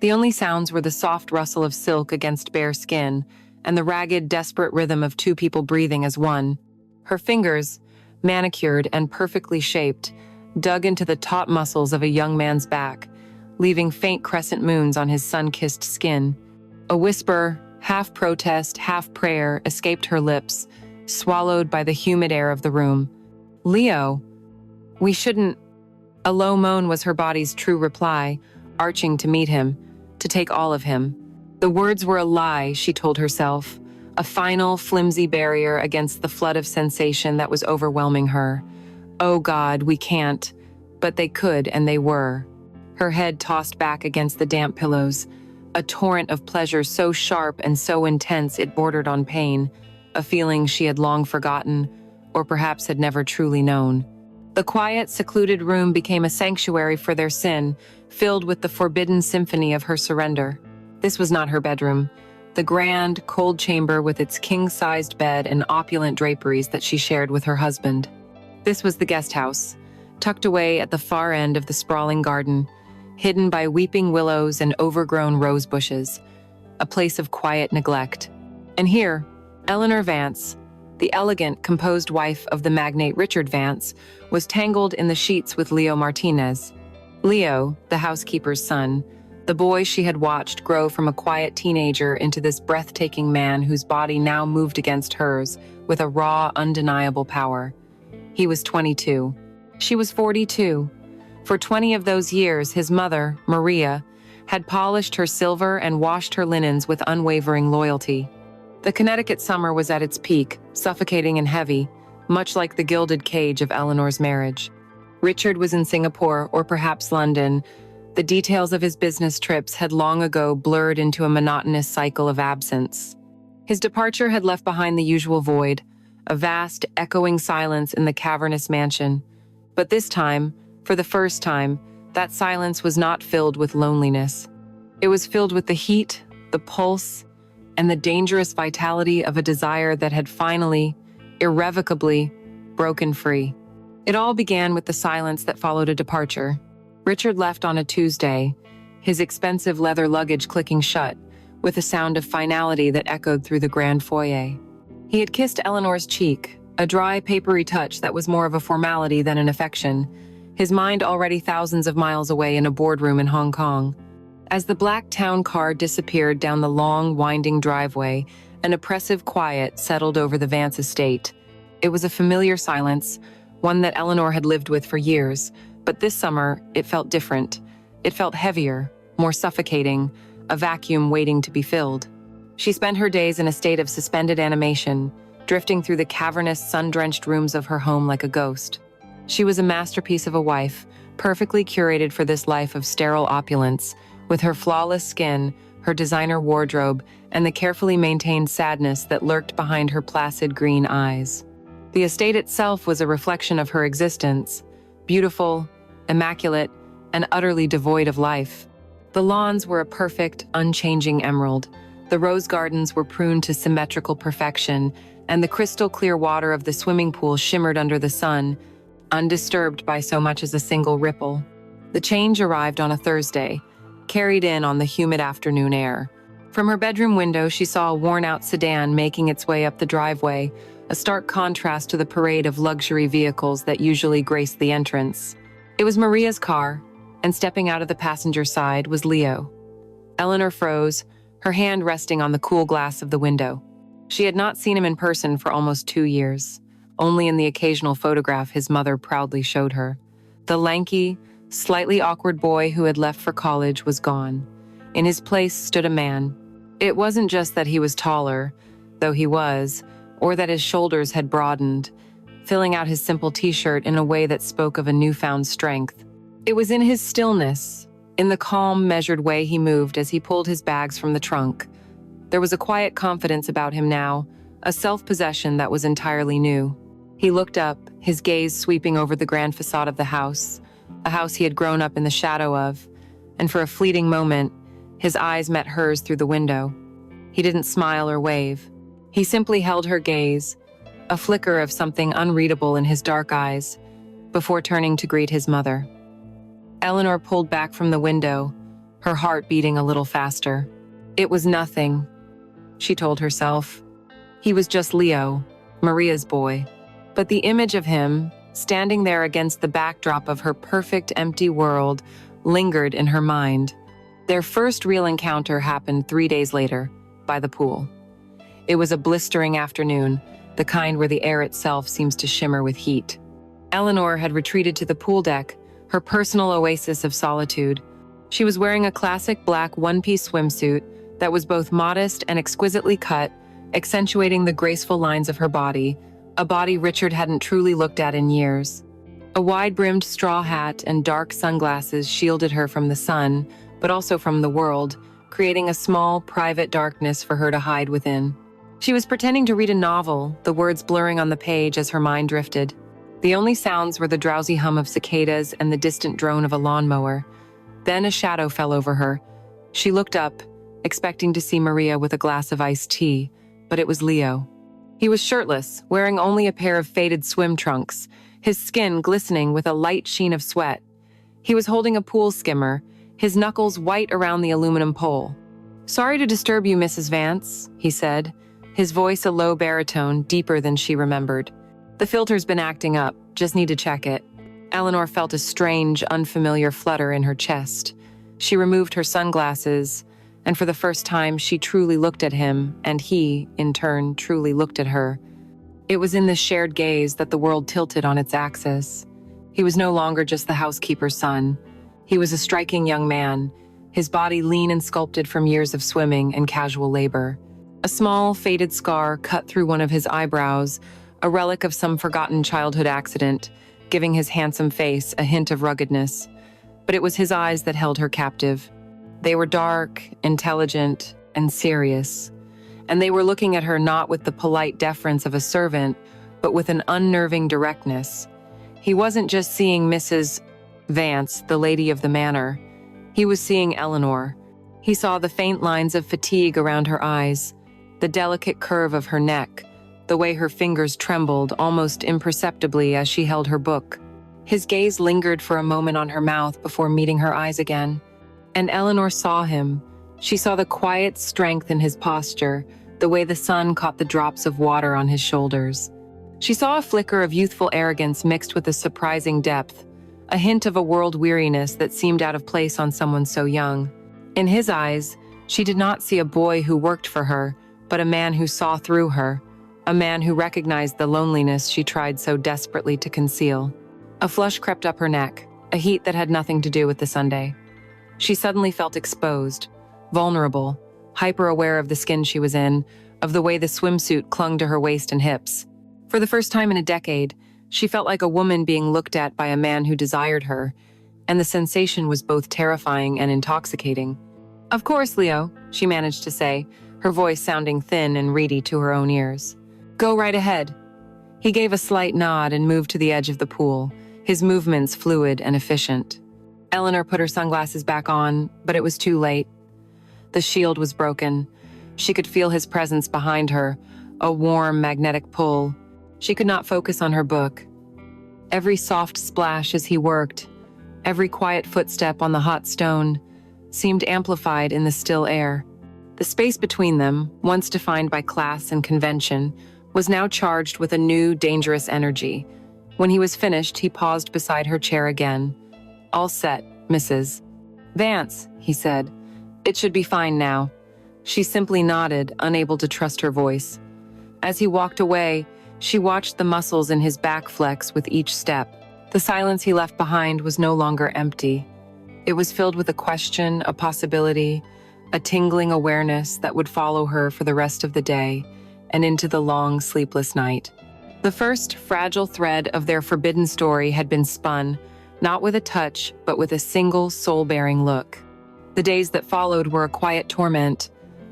The only sounds were the soft rustle of silk against bare skin and the ragged, desperate rhythm of two people breathing as one. Her fingers, manicured and perfectly shaped, dug into the taut muscles of a young man's back, leaving faint crescent moons on his sun-kissed skin. A whisper, half protest, half prayer, escaped her lips, swallowed by the humid air of the room. "Leo, we shouldn't—" A low moan was her body's true reply, arching to meet him, to take all of him. The words were a lie, she told herself, a final, flimsy barrier against the flood of sensation that was overwhelming her. Oh God, we can't. But they could, and they were. Her head tossed back against the damp pillows, a torrent of pleasure so sharp and so intense it bordered on pain, a feeling she had long forgotten, or perhaps had never truly known. The quiet, secluded room became a sanctuary for their sin, filled with the forbidden symphony of her surrender. This was not her bedroom. The grand, cold chamber with its king-sized bed and opulent draperies that she shared with her husband. This was the guest house, tucked away at the far end of the sprawling garden, hidden by weeping willows and overgrown rose bushes, a place of quiet neglect. And here, Eleanor Vance, the elegant, composed wife of the magnate Richard Vance, was tangled in the sheets with Leo Martinez. Leo, the housekeeper's son, the boy she had watched grow from a quiet teenager into this breathtaking man whose body now moved against hers with a raw, undeniable power. He was 22. She was 42. For 20 of those years, his mother, Maria, had polished her silver and washed her linens with unwavering loyalty. The Connecticut summer was at its peak, suffocating and heavy, much like the gilded cage of Eleanor's marriage. Richard was in Singapore, or perhaps London. The details of his business trips had long ago blurred into a monotonous cycle of absence. His departure had left behind the usual void, a vast, echoing silence in the cavernous mansion. But this time, for the first time, that silence was not filled with loneliness. It was filled with the heat, the pulse, and the dangerous vitality of a desire that had finally, irrevocably, broken free. It all began with the silence that followed a departure. Richard left on a Tuesday, his expensive leather luggage clicking shut, with a sound of finality that echoed through the grand foyer. He had kissed Eleanor's cheek, a dry, papery touch that was more of a formality than an affection, his mind already thousands of miles away in a boardroom in Hong Kong. As the black town car disappeared down the long, winding driveway, an oppressive quiet settled over the Vance estate. It was a familiar silence, one that Eleanor had lived with for years, but this summer it felt different. It felt heavier, more suffocating, a vacuum waiting to be filled. She spent her days in a state of suspended animation, drifting through the cavernous, sun-drenched rooms of her home like a ghost. She was a masterpiece of a wife, perfectly curated for this life of sterile opulence, with her flawless skin, her designer wardrobe, and the carefully maintained sadness that lurked behind her placid green eyes. The estate itself was a reflection of her existence, beautiful, immaculate, and utterly devoid of life. The lawns were a perfect, unchanging emerald. The rose gardens were pruned to symmetrical perfection, and the crystal-clear water of the swimming pool shimmered under the sun, undisturbed by so much as a single ripple. The change arrived on a Thursday, carried in on the humid afternoon air. From her bedroom window, she saw a worn-out sedan making its way up the driveway, a stark contrast to the parade of luxury vehicles that usually graced the entrance. It was Maria's car, and stepping out of the passenger side was Leo. Eleanor froze, her hand resting on the cool glass of the window. She had not seen him in person for almost 2 years, only in the occasional photograph his mother proudly showed her. The lanky, slightly awkward boy who had left for college was gone. In his place stood a man. It wasn't just that he was taller, though he was, or that his shoulders had broadened, filling out his simple t-shirt in a way that spoke of a newfound strength. It was in his stillness, in the calm, measured way he moved as he pulled his bags from the trunk. There was a quiet confidence about him now, a self-possession that was entirely new. He looked up, his gaze sweeping over the grand facade of the house, a house he had grown up in the shadow of, and for a fleeting moment, his eyes met hers through the window. He didn't smile or wave. He simply held her gaze, a flicker of something unreadable in his dark eyes, before turning to greet his mother. Eleanor pulled back from the window, her heart beating a little faster. It was nothing, she told herself. He was just Leo, Maria's boy. But the image of him, standing there against the backdrop of her perfect empty world, lingered in her mind. Their first real encounter happened 3 days later, by the pool. It was a blistering afternoon, the kind where the air itself seems to shimmer with heat. Eleanor had retreated to the pool deck, her personal oasis of solitude. She was wearing a classic black one-piece swimsuit that was both modest and exquisitely cut, accentuating the graceful lines of her body, a body Richard hadn't truly looked at in years. A wide-brimmed straw hat and dark sunglasses shielded her from the sun, but also from the world, creating a small, private darkness for her to hide within. She was pretending to read a novel, the words blurring on the page as her mind drifted. The only sounds were the drowsy hum of cicadas and the distant drone of a lawnmower. Then a shadow fell over her. She looked up, expecting to see Maria with a glass of iced tea, but it was Leo. He was shirtless, wearing only a pair of faded swim trunks, his skin glistening with a light sheen of sweat. He was holding a pool skimmer, his knuckles white around the aluminum pole. "Sorry to disturb you, Mrs. Vance," he said, his voice a low baritone, deeper than she remembered. "The filter's been acting up, just need to check it." Eleanor felt a strange, unfamiliar flutter in her chest. She removed her sunglasses, and for the first time she truly looked at him, and he, in turn, truly looked at her. It was in this shared gaze that the world tilted on its axis. He was no longer just the housekeeper's son. He was a striking young man, his body lean and sculpted from years of swimming and casual labor. A small, faded scar cut through one of his eyebrows, a relic of some forgotten childhood accident, giving his handsome face a hint of ruggedness. But it was his eyes that held her captive. They were dark, intelligent, and serious. And they were looking at her not with the polite deference of a servant, but with an unnerving directness. He wasn't just seeing Mrs. Vance, the lady of the manor. He was seeing Eleanor. He saw the faint lines of fatigue around her eyes, the delicate curve of her neck, the way her fingers trembled almost imperceptibly as she held her book. His gaze lingered for a moment on her mouth before meeting her eyes again. And Eleanor saw him. She saw the quiet strength in his posture, the way the sun caught the drops of water on his shoulders. She saw a flicker of youthful arrogance mixed with a surprising depth, a hint of a world weariness that seemed out of place on someone so young. In his eyes, she did not see a boy who worked for her, but a man who saw through her, a man who recognized the loneliness she tried so desperately to conceal. A flush crept up her neck, a heat that had nothing to do with the Sunday. She suddenly felt exposed, vulnerable, hyper-aware of the skin she was in, of the way the swimsuit clung to her waist and hips. For the first time in a decade, she felt like a woman being looked at by a man who desired her, and the sensation was both terrifying and intoxicating. "Of course, Leo," she managed to say, her voice sounding thin and reedy to her own ears. "Go right ahead." He gave a slight nod and moved to the edge of the pool, his movements fluid and efficient. Eleanor put her sunglasses back on, but it was too late. The shield was broken. She could feel his presence behind her, a warm, magnetic pull. She could not focus on her book. Every soft splash as he worked, every quiet footstep on the hot stone, seemed amplified in the still air. The space between them, once defined by class and convention, was now charged with a new, dangerous energy. When he was finished, he paused beside her chair again. "All set, Mrs. Vance," he said. "It should be fine now." She simply nodded, unable to trust her voice. As he walked away, she watched the muscles in his back flex with each step. The silence he left behind was no longer empty. It was filled with a question, a possibility, a tingling awareness that would follow her for the rest of the day and into the long, sleepless night. The first fragile thread of their forbidden story had been spun, not with a touch, but with a single, soul-bearing look. The days that followed were a quiet torment,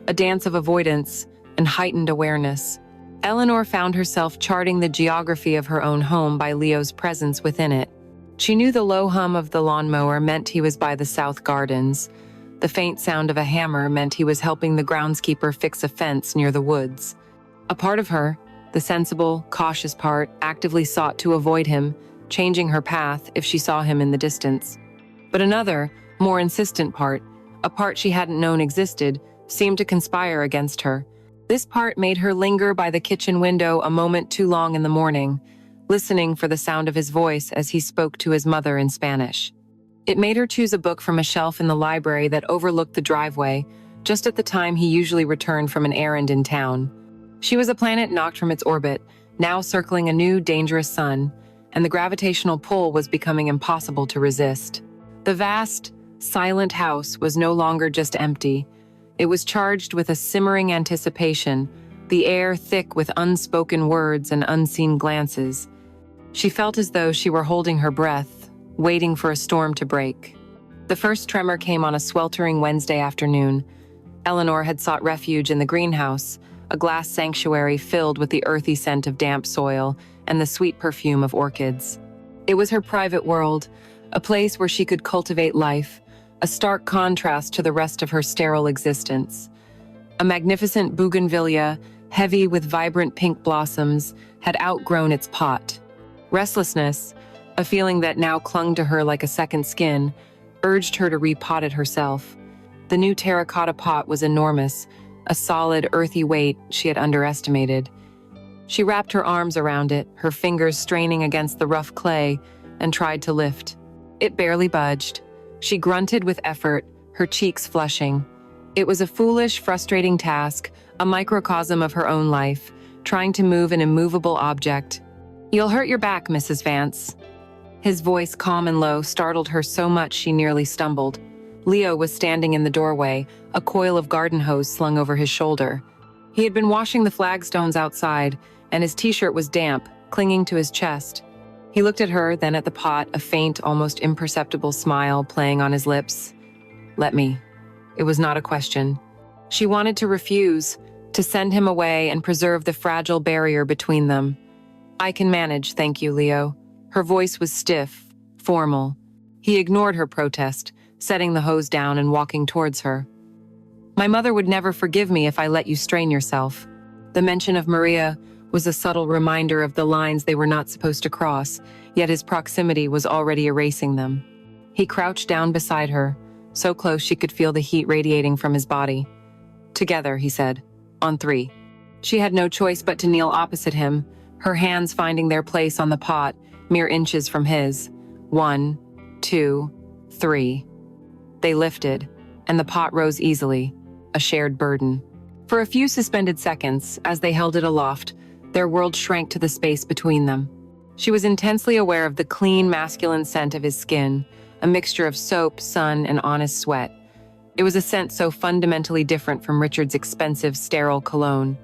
a dance of avoidance and heightened awareness. Eleanor found herself charting the geography of her own home by Leo's presence within it. She knew the low hum of the lawnmower meant he was by the south gardens. The faint sound of a hammer meant he was helping the groundskeeper fix a fence near the woods. A part of her, the sensible, cautious part, actively sought to avoid him, changing her path if she saw him in the distance. But another, more insistent part, a part she hadn't known existed, seemed to conspire against her. This part made her linger by the kitchen window a moment too long in the morning, listening for the sound of his voice as he spoke to his mother in Spanish. It made her choose a book from a shelf in the library that overlooked the driveway, just at the time he usually returned from an errand in town. She was a planet knocked from its orbit, now circling a new, dangerous sun, and the gravitational pull was becoming impossible to resist. The vast, silent house was no longer just empty. It was charged with a simmering anticipation, the air thick with unspoken words and unseen glances. She felt as though she were holding her breath, waiting for a storm to break. The first tremor came on a sweltering Wednesday afternoon. Eleanor had sought refuge in the greenhouse, a glass sanctuary filled with the earthy scent of damp soil and the sweet perfume of orchids. It was her private world, a place where she could cultivate life, a stark contrast to the rest of her sterile existence. A magnificent bougainvillea, heavy with vibrant pink blossoms, had outgrown its pot. Restlessness, a feeling that now clung to her like a second skin, urged her to repot it herself. The new terracotta pot was enormous, a solid, earthy weight she had underestimated. She wrapped her arms around it, her fingers straining against the rough clay, and tried to lift. It barely budged. She grunted with effort, her cheeks flushing. It was a foolish, frustrating task, a microcosm of her own life, trying to move an immovable object. "You'll hurt your back, Mrs. Vance." His voice, calm and low, startled her so much she nearly stumbled. Leo was standing in the doorway, a coil of garden hose slung over his shoulder. He had been washing the flagstones outside, and his t-shirt was damp, clinging to his chest. He looked at her, then at the pot, a faint, almost imperceptible smile playing on his lips. "Let me." It was not a question. She wanted to refuse, to send him away and preserve the fragile barrier between them. "I can manage, thank you, Leo." Her voice was stiff, formal. He ignored her protest, setting the hose down and walking towards her. "My mother would never forgive me if I let you strain yourself." The mention of Maria was a subtle reminder of the lines they were not supposed to cross, yet his proximity was already erasing them. He crouched down beside her, so close she could feel the heat radiating from his body. "Together," he said, "on 3. She had no choice but to kneel opposite him, her hands finding their place on the pot, mere inches from his. 1, 2, 3. They lifted, and the pot rose easily, a shared burden. For a few suspended seconds, as they held it aloft, their world shrank to the space between them. She was intensely aware of the clean, masculine scent of his skin, a mixture of soap, sun, and honest sweat. It was a scent so fundamentally different from Richard's expensive, sterile cologne.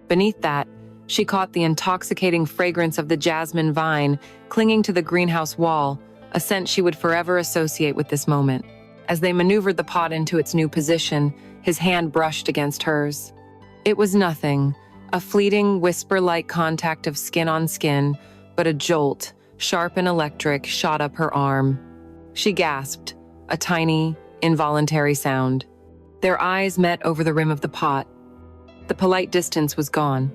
Beneath that, she caught the intoxicating fragrance of the jasmine vine clinging to the greenhouse wall, a scent she would forever associate with this moment. As they maneuvered the pot into its new position, his hand brushed against hers. It was nothing, a fleeting, whisper-like contact of skin on skin, but a jolt, sharp and electric, shot up her arm. She gasped, a tiny, involuntary sound. Their eyes met over the rim of the pot. The polite distance was gone.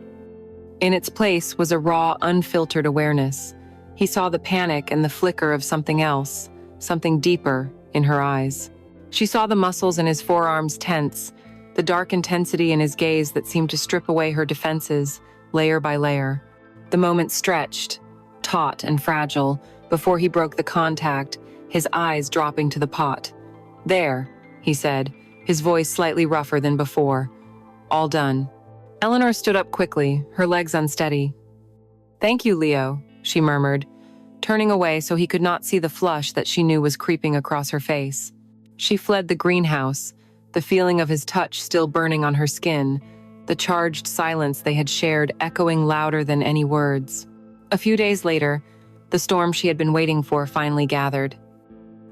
In its place was a raw, unfiltered awareness. He saw the panic and the flicker of something else, something deeper, in her eyes. She saw the muscles in his forearms tense, the dark intensity in his gaze that seemed to strip away her defenses, layer by layer. The moment stretched, taut and fragile, before he broke the contact, his eyes dropping to the pot. "There," he said, his voice slightly rougher than before. "All done." Eleanor stood up quickly, her legs unsteady. "Thank you, Leo," she murmured, turning away so he could not see the flush that she knew was creeping across her face. She fled the greenhouse, the feeling of his touch still burning on her skin, the charged silence they had shared echoing louder than any words. A few days later, the storm she had been waiting for finally gathered.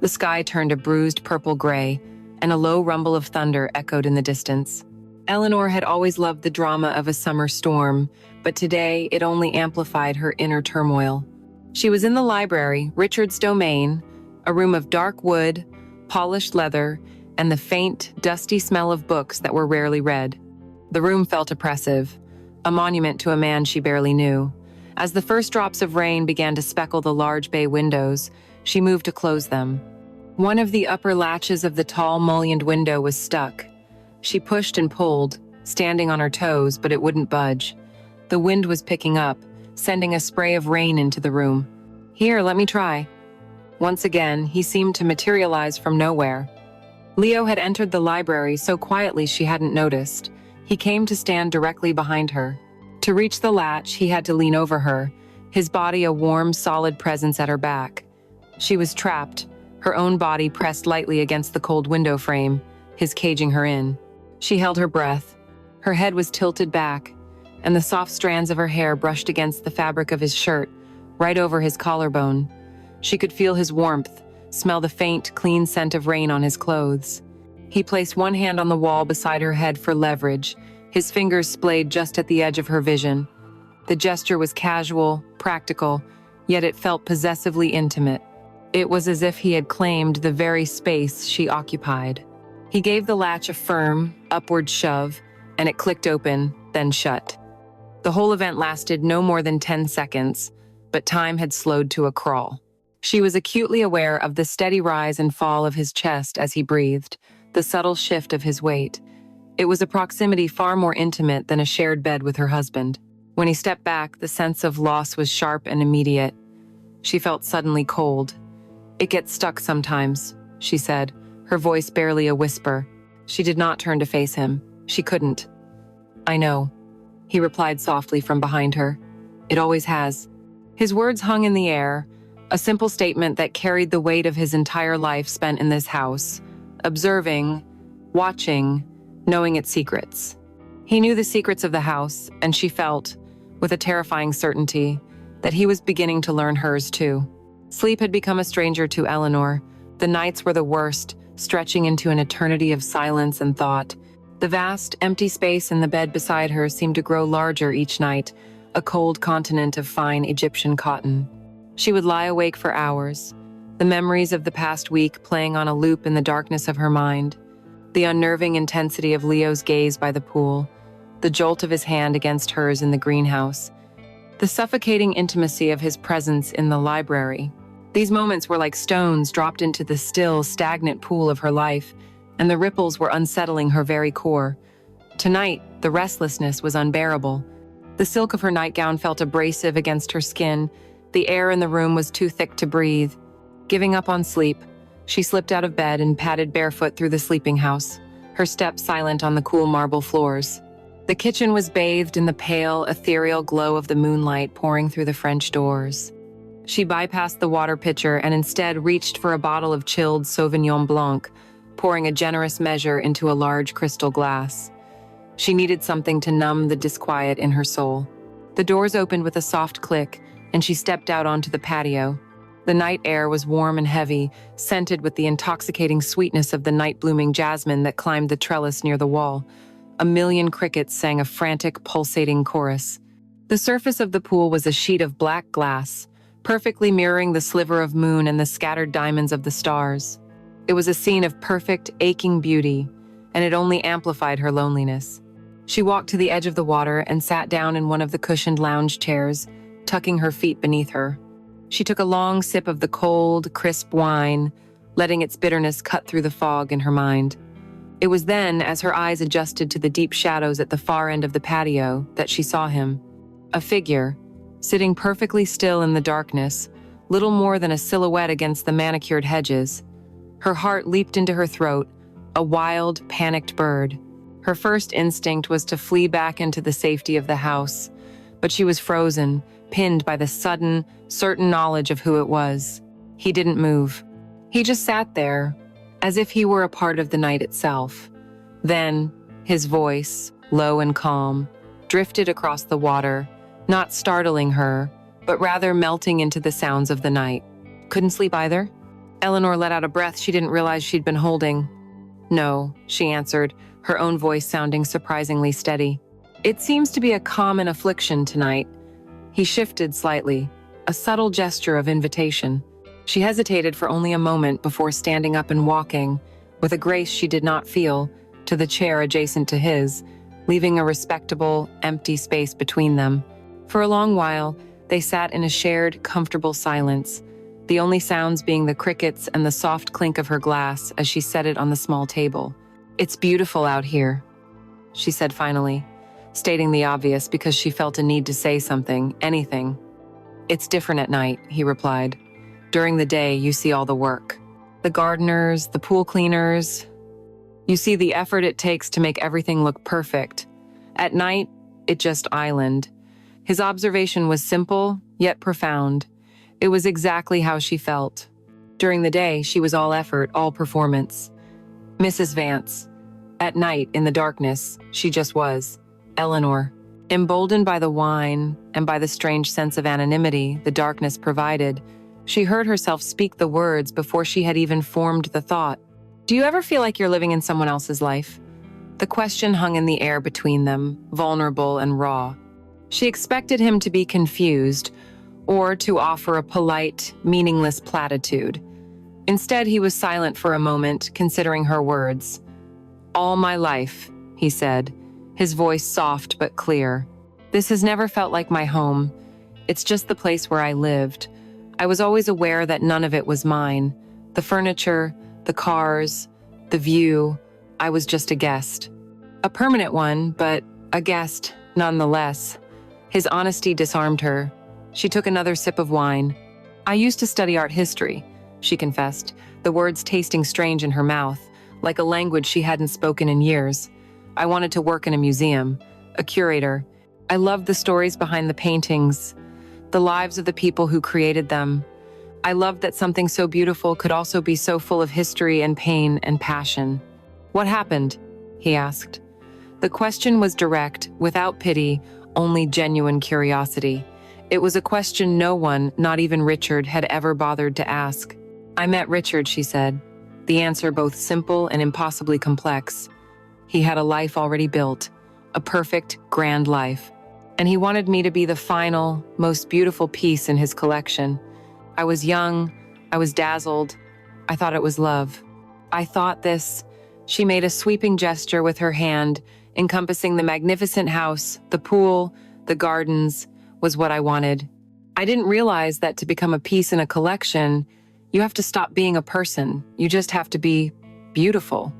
The sky turned a bruised purple gray, and a low rumble of thunder echoed in the distance. Eleanor had always loved the drama of a summer storm, but today it only amplified her inner turmoil. She was in the library, Richard's domain, a room of dark wood, polished leather, and the faint, dusty smell of books that were rarely read. The room felt oppressive, a monument to a man she barely knew. As the first drops of rain began to speckle the large bay windows, she moved to close them. One of the upper latches of the tall, mullioned window was stuck. She pushed and pulled, standing on her toes, but it wouldn't budge. The wind was picking up, sending a spray of rain into the room. "Here, let me try." Once again, he seemed to materialize from nowhere. Leo had entered the library so quietly she hadn't noticed. He came to stand directly behind her. To reach the latch, he had to lean over her, his body a warm, solid presence at her back. She was trapped, her own body pressed lightly against the cold window frame, his caging her in. She held her breath. Her head was tilted back, and the soft strands of her hair brushed against the fabric of his shirt, right over his collarbone. She could feel his warmth, smell the faint, clean scent of rain on his clothes. He placed one hand on the wall beside her head for leverage, his fingers splayed just at the edge of her vision. The gesture was casual, practical, yet it felt possessively intimate. It was as if he had claimed the very space she occupied. He gave the latch a firm, upward shove, and it clicked open, then shut. The whole event lasted no more than 10 seconds, but time had slowed to a crawl. She was acutely aware of the steady rise and fall of his chest as he breathed, the subtle shift of his weight. It was a proximity far more intimate than a shared bed with her husband. When he stepped back, the sense of loss was sharp and immediate. She felt suddenly cold. "It gets stuck sometimes," she said, her voice barely a whisper. She did not turn to face him. She couldn't. "I know," he replied softly from behind her. "It always has." His words hung in the air, a simple statement that carried the weight of his entire life spent in this house, observing, watching, knowing its secrets. He knew the secrets of the house, and she felt, with a terrifying certainty, that he was beginning to learn hers too. Sleep had become a stranger to Eleanor. The nights were the worst, stretching into an eternity of silence and thought. The vast, empty space in the bed beside her seemed to grow larger each night, a cold continent of fine Egyptian cotton. She would lie awake for hours, the memories of the past week playing on a loop in the darkness of her mind, the unnerving intensity of Leo's gaze by the pool, the jolt of his hand against hers in the greenhouse, the suffocating intimacy of his presence in the library. These moments were like stones dropped into the still, stagnant pool of her life, and the ripples were unsettling her very core. Tonight, the restlessness was unbearable. The silk of her nightgown felt abrasive against her skin. The air in the room was too thick to breathe. Giving up on sleep, she slipped out of bed and padded barefoot through the sleeping house, her steps silent on the cool marble floors. The kitchen was bathed in the pale, ethereal glow of the moonlight pouring through the French doors. She bypassed the water pitcher and instead reached for a bottle of chilled Sauvignon Blanc, pouring a generous measure into a large crystal glass. She needed something to numb the disquiet in her soul. The doors opened with a soft click, and she stepped out onto the patio. The night air was warm and heavy, scented with the intoxicating sweetness of the night-blooming jasmine that climbed the trellis near the wall. A million crickets sang a frantic, pulsating chorus. The surface of the pool was a sheet of black glass, perfectly mirroring the sliver of moon and the scattered diamonds of the stars. It was a scene of perfect, aching beauty, and it only amplified her loneliness. She walked to the edge of the water and sat down in one of the cushioned lounge chairs, tucking her feet beneath her. She took a long sip of the cold, crisp wine, letting its bitterness cut through the fog in her mind. It was then, as her eyes adjusted to the deep shadows at the far end of the patio, that she saw him. A figure, sitting perfectly still in the darkness, little more than a silhouette against the manicured hedges. Her heart leaped into her throat, a wild, panicked bird. Her first instinct was to flee back into the safety of the house, but she was frozen, pinned by the sudden, certain knowledge of who it was. He didn't move. He just sat there, as if he were a part of the night itself. Then, his voice, low and calm, drifted across the water, not startling her, but rather melting into the sounds of the night. Couldn't sleep either? Eleanor let out a breath she didn't realize she'd been holding. "No," she answered, her own voice sounding surprisingly steady. "It seems to be a common affliction tonight." He shifted slightly, a subtle gesture of invitation. She hesitated for only a moment before standing up and walking, with a grace she did not feel, to the chair adjacent to his, leaving a respectable, empty space between them. For a long while, they sat in a shared, comfortable silence. the only sounds being the crickets and the soft clink of her glass as she set it on the small table. "It's beautiful out here," she said finally, stating the obvious because she felt a need to say something, anything. "It's different at night," he replied. "During the day, you see all the work. The gardeners, the pool cleaners. You see the effort it takes to make everything look perfect. At night, it just island." His observation was simple, yet profound. It was exactly how she felt. During the day, she was all effort, all performance. Mrs. Vance. At night, in the darkness, she just was. Eleanor. Emboldened by the wine and by the strange sense of anonymity the darkness provided, she heard herself speak the words before she had even formed the thought. "Do you ever feel like you're living in someone else's life?" The question hung in the air between them, vulnerable and raw. She expected him to be confused, or to offer a polite, meaningless platitude. Instead, he was silent for a moment, considering her words. "All my life," he said, his voice soft but clear. "This has never felt like my home. It's just the place where I lived. I was always aware that none of it was mine. The furniture, the cars, the view. I was just a guest. A permanent one, but a guest nonetheless." His honesty disarmed her. She took another sip of wine. "I used to study art history," she confessed, the words tasting strange in her mouth, like a language she hadn't spoken in years. "I wanted to work in a museum, a curator. I loved the stories behind the paintings, the lives of the people who created them. I loved that something so beautiful could also be so full of history and pain and passion." "What happened?" he asked. The question was direct, without pity, only genuine curiosity. It was a question no one, not even Richard, had ever bothered to ask. "I met Richard," she said, the answer both simple and impossibly complex. "He had a life already built, a perfect, grand life. And he wanted me to be the final, most beautiful piece in his collection. I was young, I was dazzled, I thought it was love. I thought this." She made a sweeping gesture with her hand, encompassing the magnificent house, the pool, the gardens, was what I wanted. "I didn't realize that to become a piece in a collection, you have to stop being a person. You just have to be beautiful."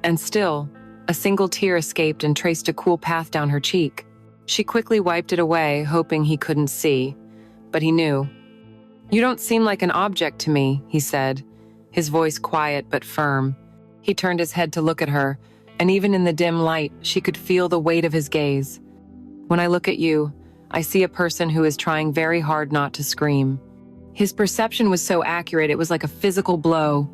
And still, a single tear escaped and traced a cool path down her cheek. She quickly wiped it away, hoping he couldn't see. But he knew. "You don't seem like an object to me," he said, his voice quiet but firm. He turned his head to look at her, and even in the dim light, she could feel the weight of his gaze. "When I look at you, I see a person who is trying very hard not to scream." His perception was so accurate, it was like a physical blow.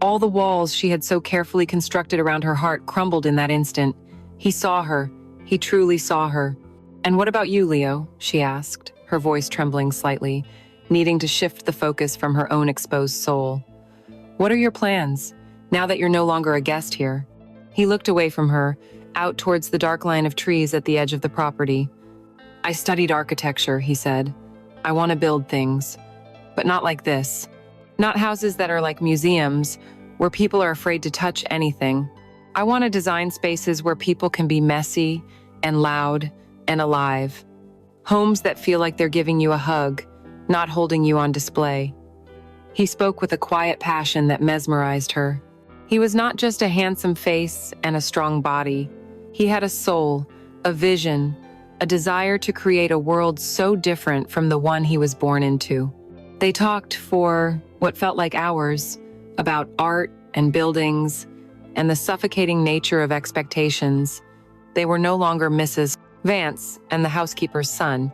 All the walls she had so carefully constructed around her heart crumbled in that instant. He saw her. He truly saw her. "And what about you, Leo?" she asked, her voice trembling slightly, needing to shift the focus from her own exposed soul. "What are your plans, now that you're no longer a guest here?" He looked away from her, out towards the dark line of trees at the edge of the property. "I studied architecture," he said. "I want to build things, but not like this. Not houses that are like museums, where people are afraid to touch anything. I want to design spaces where people can be messy and loud and alive. Homes that feel like they're giving you a hug, not holding you on display." He spoke with a quiet passion that mesmerized her. He was not just a handsome face and a strong body. He had a soul, a vision, a desire to create a world so different from the one he was born into. They talked for what felt like hours about art and buildings and the suffocating nature of expectations. They were no longer Mrs. Vance and the housekeeper's son.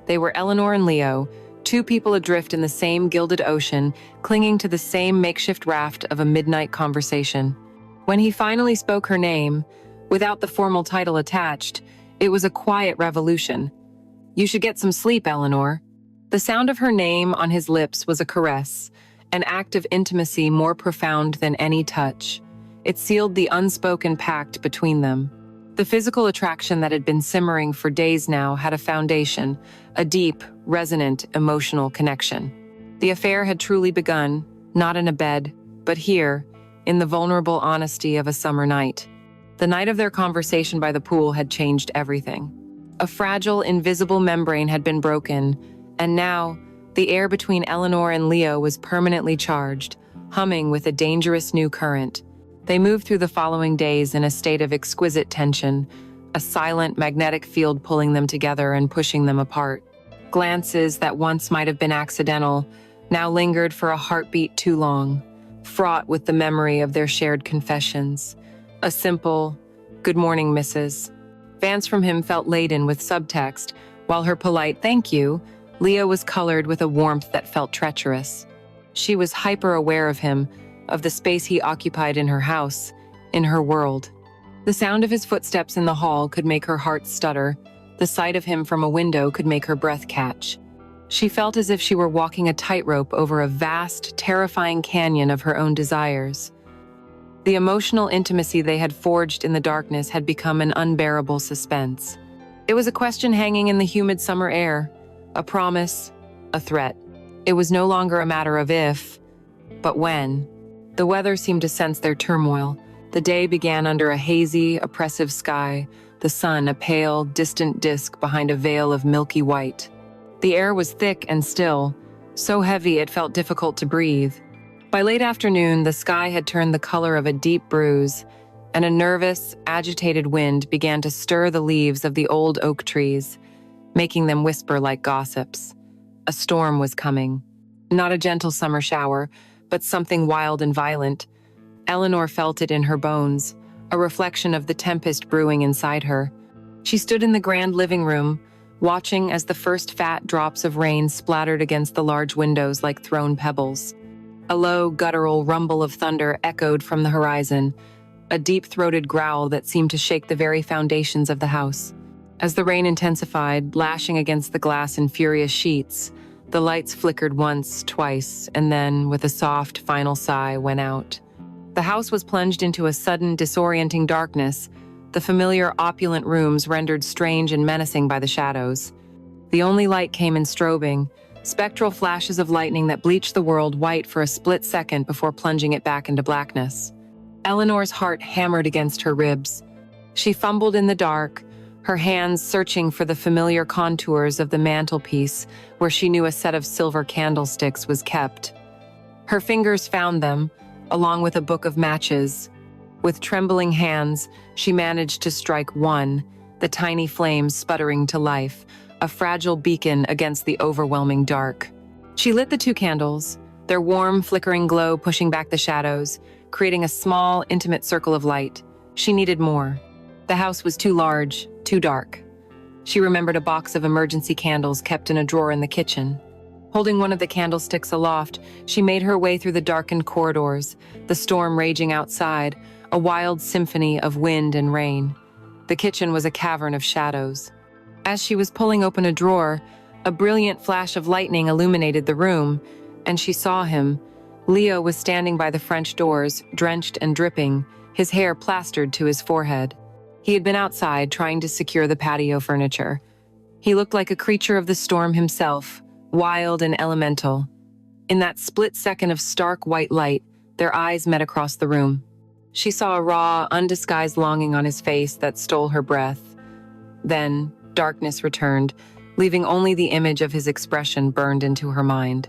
They were Eleanor and Leo, two people adrift in the same gilded ocean, clinging to the same makeshift raft of a midnight conversation. When he finally spoke her name, without the formal title attached, it was a quiet revolution. "You should get some sleep, Eleanor." The sound of her name on his lips was a caress, an act of intimacy more profound than any touch. It sealed the unspoken pact between them. The physical attraction that had been simmering for days now had a foundation, a deep, resonant, emotional connection. The affair had truly begun, not in a bed, but here, in the vulnerable honesty of a summer night. The night of their conversation by the pool had changed everything. A fragile, invisible membrane had been broken, and now, The air between Eleanor and Leo was permanently charged, humming with a dangerous new current. They moved through the following days in a state of exquisite tension, a silent magnetic field pulling them together and pushing them apart. Glances that once might have been accidental now lingered for a heartbeat too long, fraught with the memory of their shared confessions. A simple, "Good morning, Mrs." Vance from him felt laden with subtext, while her polite "thank you," Leo was colored with a warmth that felt treacherous. She was hyper-aware of him, of the space he occupied in her house, in her world. The sound of his footsteps in the hall could make her heart stutter. The sight of him from a window could make her breath catch. She felt as if she were walking a tightrope over a vast, terrifying canyon of her own desires. The emotional intimacy they had forged in the darkness had become an unbearable suspense. It was a question hanging in the humid summer air, a promise, a threat. It was no longer a matter of if, but when. The weather seemed to sense their turmoil. The day began under a hazy, oppressive sky, the sun a pale, distant disk behind a veil of milky white. The air was thick and still, so heavy it felt difficult to breathe. By late afternoon, the sky had turned the color of a deep bruise, and a nervous, agitated wind began to stir the leaves of the old oak trees, making them whisper like gossips. A storm was coming. Not a gentle summer shower, but something wild and violent. Eleanor felt it in her bones, a reflection of the tempest brewing inside her. She stood in the grand living room, watching as the first fat drops of rain splattered against the large windows like thrown pebbles. A low, guttural rumble of thunder echoed from the horizon, a deep-throated growl that seemed to shake the very foundations of the house. As the rain intensified, lashing against the glass in furious sheets, the lights flickered once, twice, and then, with a soft, final sigh, went out. The house was plunged into a sudden, disorienting darkness, the familiar, opulent rooms rendered strange and menacing by the shadows. The only light came in strobing, spectral flashes of lightning that bleached the world white for a split second before plunging it back into blackness. Eleanor's heart hammered against her ribs. She fumbled in the dark, her hands searching for the familiar contours of the mantelpiece where she knew a set of silver candlesticks was kept. Her fingers found them, along with a book of matches. With trembling hands, she managed to strike one, the tiny flame sputtering to life, a fragile beacon against the overwhelming dark. She lit the two candles, their warm, flickering glow pushing back the shadows, creating a small, intimate circle of light. She needed more. The house was too large, too dark. She remembered a box of emergency candles kept in a drawer in the kitchen. Holding one of the candlesticks aloft, she made her way through the darkened corridors, the storm raging outside, a wild symphony of wind and rain. The kitchen was a cavern of shadows. As she was pulling open a drawer, a brilliant flash of lightning illuminated the room, and she saw him. Leo was standing by the French doors, drenched and dripping, his hair plastered to his forehead. He had been outside trying to secure the patio furniture. He looked like a creature of the storm himself, wild and elemental. In that split second of stark white light, their eyes met across the room. She saw a raw, undisguised longing on his face that stole her breath. Then, darkness returned, leaving only the image of his expression burned into her mind.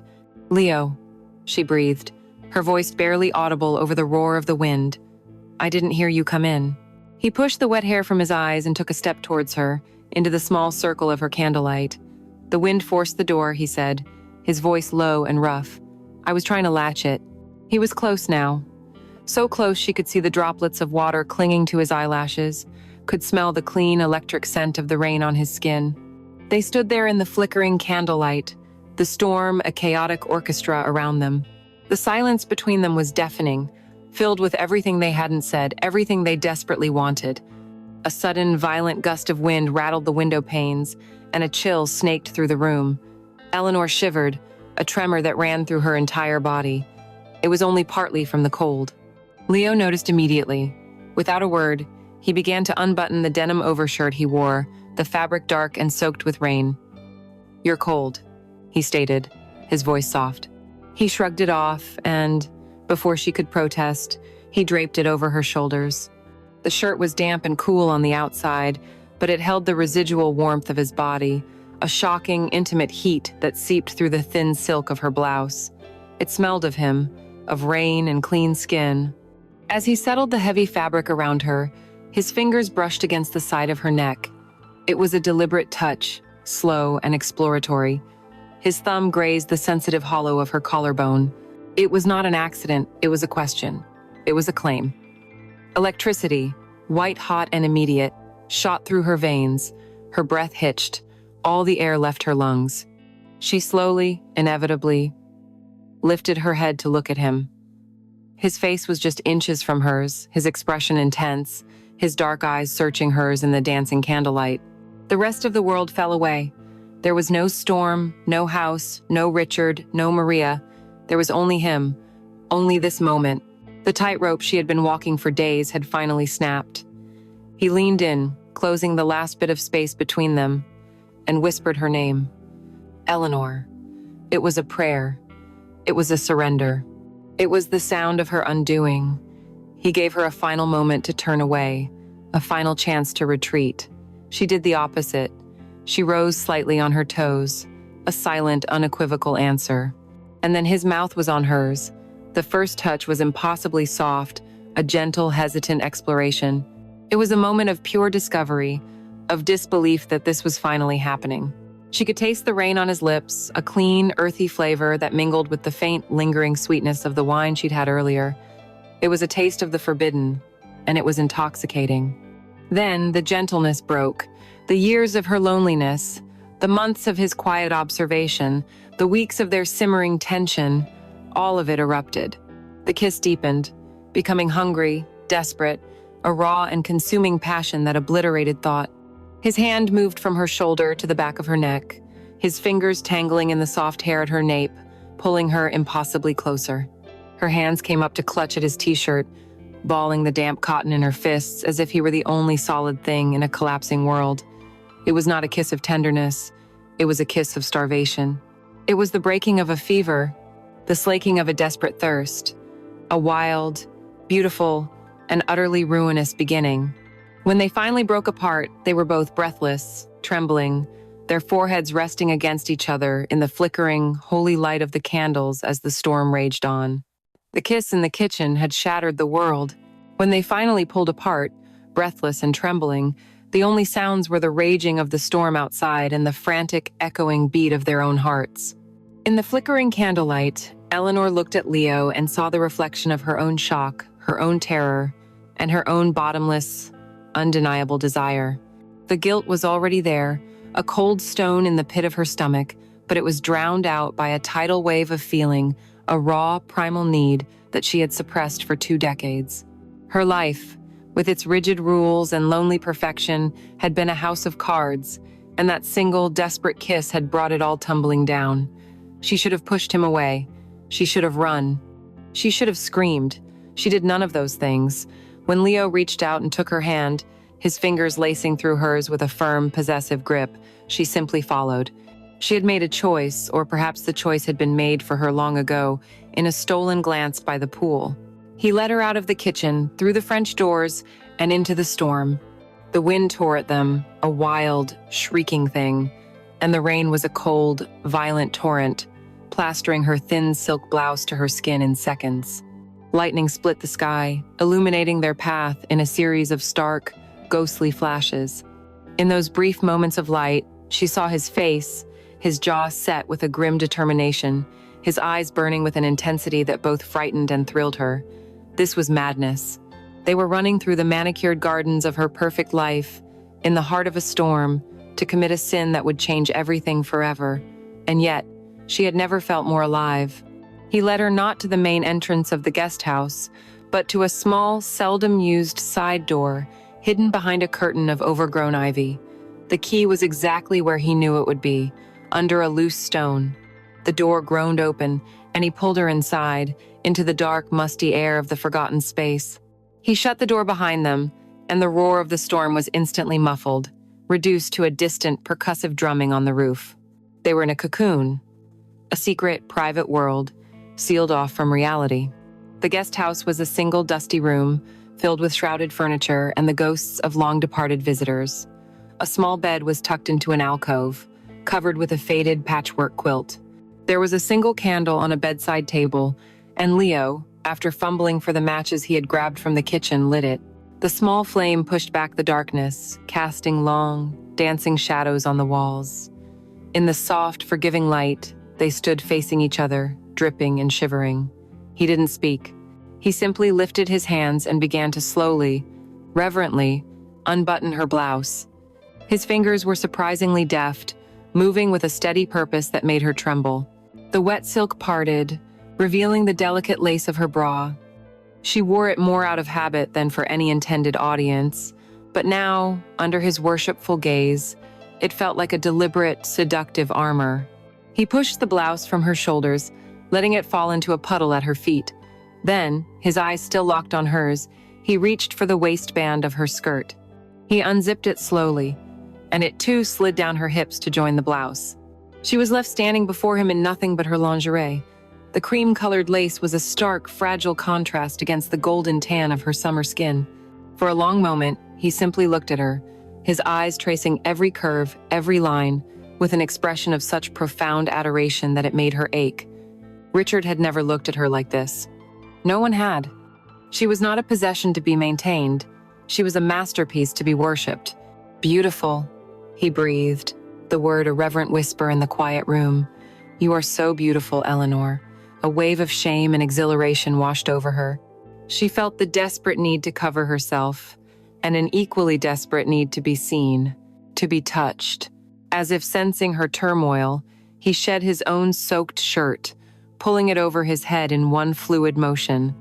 "Leo," she breathed, her voice barely audible over the roar of the wind. "I didn't hear you come in." He pushed the wet hair from his eyes and took a step towards her, into the small circle of her candlelight. "The wind forced the door," he said, his voice low and rough. "I was trying to latch it." He was close now. So close she could see the droplets of water clinging to his eyelashes, could smell the clean electric scent of the rain on his skin. They stood there in the flickering candlelight, the storm a chaotic orchestra around them. The silence between them was deafening, filled with everything they hadn't said, everything they desperately wanted. A sudden, violent gust of wind rattled the window panes, and a chill snaked through the room. Eleanor shivered, a tremor that ran through her entire body. It was only partly from the cold. Leo noticed immediately. Without a word, he began to unbutton the denim overshirt he wore, the fabric dark and soaked with rain. "You're cold," he stated, his voice soft. He shrugged it off, and, before she could protest, he draped it over her shoulders. The shirt was damp and cool on the outside, but it held the residual warmth of his body, a shocking, intimate heat that seeped through the thin silk of her blouse. It smelled of him, of rain and clean skin. As he settled the heavy fabric around her, his fingers brushed against the side of her neck. It was a deliberate touch, slow and exploratory. His thumb grazed the sensitive hollow of her collarbone. It was not an accident, it was a question. It was a claim. Electricity, white-hot and immediate, shot through her veins. Her breath hitched. All the air left her lungs. She slowly, inevitably, lifted her head to look at him. His face was just inches from hers, his expression intense, his dark eyes searching hers in the dancing candlelight. The rest of the world fell away. There was no storm, no house, no Richard, no Maria. There was only him, only this moment. The tightrope she had been walking for days had finally snapped. He leaned in, closing the last bit of space between them, and whispered her name. Eleanor. It was a prayer. It was a surrender. It was the sound of her undoing. He gave her a final moment to turn away, a final chance to retreat. She did the opposite. She rose slightly on her toes, a silent, unequivocal answer. And then his mouth was on hers. The first touch was impossibly soft, a gentle, hesitant exploration. It was a moment of pure discovery, of disbelief that this was finally happening. She could taste the rain on his lips, a clean, earthy flavor that mingled with the faint, lingering sweetness of the wine she'd had earlier. It was a taste of the forbidden, and it was intoxicating. Then the gentleness broke. The years of her loneliness, the months of his quiet observation, the weeks of their simmering tension, all of it erupted. The kiss deepened, becoming hungry, desperate, a raw and consuming passion that obliterated thought. His hand moved from her shoulder to the back of her neck, his fingers tangling in the soft hair at her nape, pulling her impossibly closer. Her hands came up to clutch at his t-shirt, balling the damp cotton in her fists as if he were the only solid thing in a collapsing world. It was not a kiss of tenderness, it was a kiss of starvation. It was the breaking of a fever, the slaking of a desperate thirst, a wild, beautiful, and utterly ruinous beginning. When they finally broke apart, they were both breathless, trembling, their foreheads resting against each other in the flickering, holy light of the candles as the storm raged on. The kiss in the kitchen had shattered the world. When they finally pulled apart, breathless and trembling, the only sounds were the raging of the storm outside and the frantic, echoing beat of their own hearts. In the flickering candlelight, Eleanor looked at Leo and saw the reflection of her own shock, her own terror, and her own bottomless, undeniable desire. The guilt was already there, a cold stone in the pit of her stomach, but it was drowned out by a tidal wave of feeling, a raw, primal need that she had suppressed for 2 decades. Her life, with its rigid rules and lonely perfection, had been a house of cards, and that single, desperate kiss had brought it all tumbling down. She should have pushed him away. She should have run. She should have screamed. She did none of those things. When Leo reached out and took her hand, his fingers lacing through hers with a firm, possessive grip, she simply followed. She had made a choice, or perhaps the choice had been made for her long ago, in a stolen glance by the pool. He led her out of the kitchen, through the French doors, and into the storm. The wind tore at them, a wild, shrieking thing, and the rain was a cold, violent torrent, plastering her thin silk blouse to her skin in seconds. Lightning split the sky, illuminating their path in a series of stark, ghostly flashes. In those brief moments of light, she saw his face, his jaw set with a grim determination, his eyes burning with an intensity that both frightened and thrilled her. This was madness. They were running through the manicured gardens of her perfect life, in the heart of a storm, to commit a sin that would change everything forever. And yet, she had never felt more alive. He led her not to the main entrance of the guest house, but to a small, seldom-used side door, hidden behind a curtain of overgrown ivy. The key was exactly where he knew it would be, under a loose stone. The door groaned open, and he pulled her inside, into the dark, musty air of the forgotten space. He shut the door behind them, and the roar of the storm was instantly muffled, reduced to a distant, percussive drumming on the roof. They were in a cocoon, a secret, private world, sealed off from reality. The guest house was a single dusty room, filled with shrouded furniture and the ghosts of long-departed visitors. A small bed was tucked into an alcove, covered with a faded patchwork quilt. There was a single candle on a bedside table, and Leo, after fumbling for the matches he had grabbed from the kitchen, lit it. The small flame pushed back the darkness, casting long, dancing shadows on the walls. In the soft, forgiving light, they stood facing each other, dripping and shivering. He didn't speak. He simply lifted his hands and began to slowly, reverently, unbutton her blouse. His fingers were surprisingly deft, moving with a steady purpose that made her tremble. The wet silk parted, revealing the delicate lace of her bra. She wore it more out of habit than for any intended audience, but now, under his worshipful gaze, it felt like a deliberate, seductive armor. He pushed the blouse from her shoulders, letting it fall into a puddle at her feet. Then, his eyes still locked on hers, he reached for the waistband of her skirt. He unzipped it slowly, and it too slid down her hips to join the blouse. She was left standing before him in nothing but her lingerie. The cream-colored lace was a stark, fragile contrast against the golden tan of her summer skin. For a long moment, he simply looked at her, his eyes tracing every curve, every line, with an expression of such profound adoration that it made her ache. Richard had never looked at her like this. No one had. She was not a possession to be maintained. She was a masterpiece to be worshipped. Beautiful, he breathed, the word a reverent whisper in the quiet room. You are so beautiful, Eleanor. A wave of shame and exhilaration washed over her. She felt the desperate need to cover herself, and an equally desperate need to be seen, to be touched. As if sensing her turmoil, he shed his own soaked shirt, pulling it over his head in one fluid motion.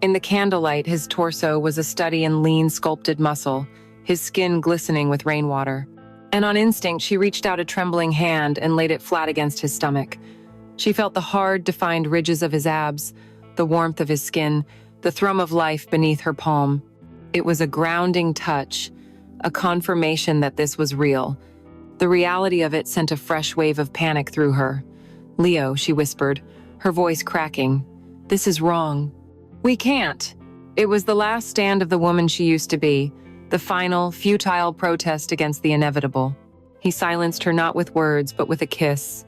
In the candlelight, his torso was a study in lean, sculpted muscle, his skin glistening with rainwater. And on instinct, she reached out a trembling hand and laid it flat against his stomach. She felt the hard, defined ridges of his abs, the warmth of his skin, the thrum of life beneath her palm. It was a grounding touch, a confirmation that this was real. The reality of it sent a fresh wave of panic through her. Leo, she whispered, her voice cracking. This is wrong. We can't. It was the last stand of the woman she used to be, the final, futile protest against the inevitable. He silenced her not with words, but with a kiss.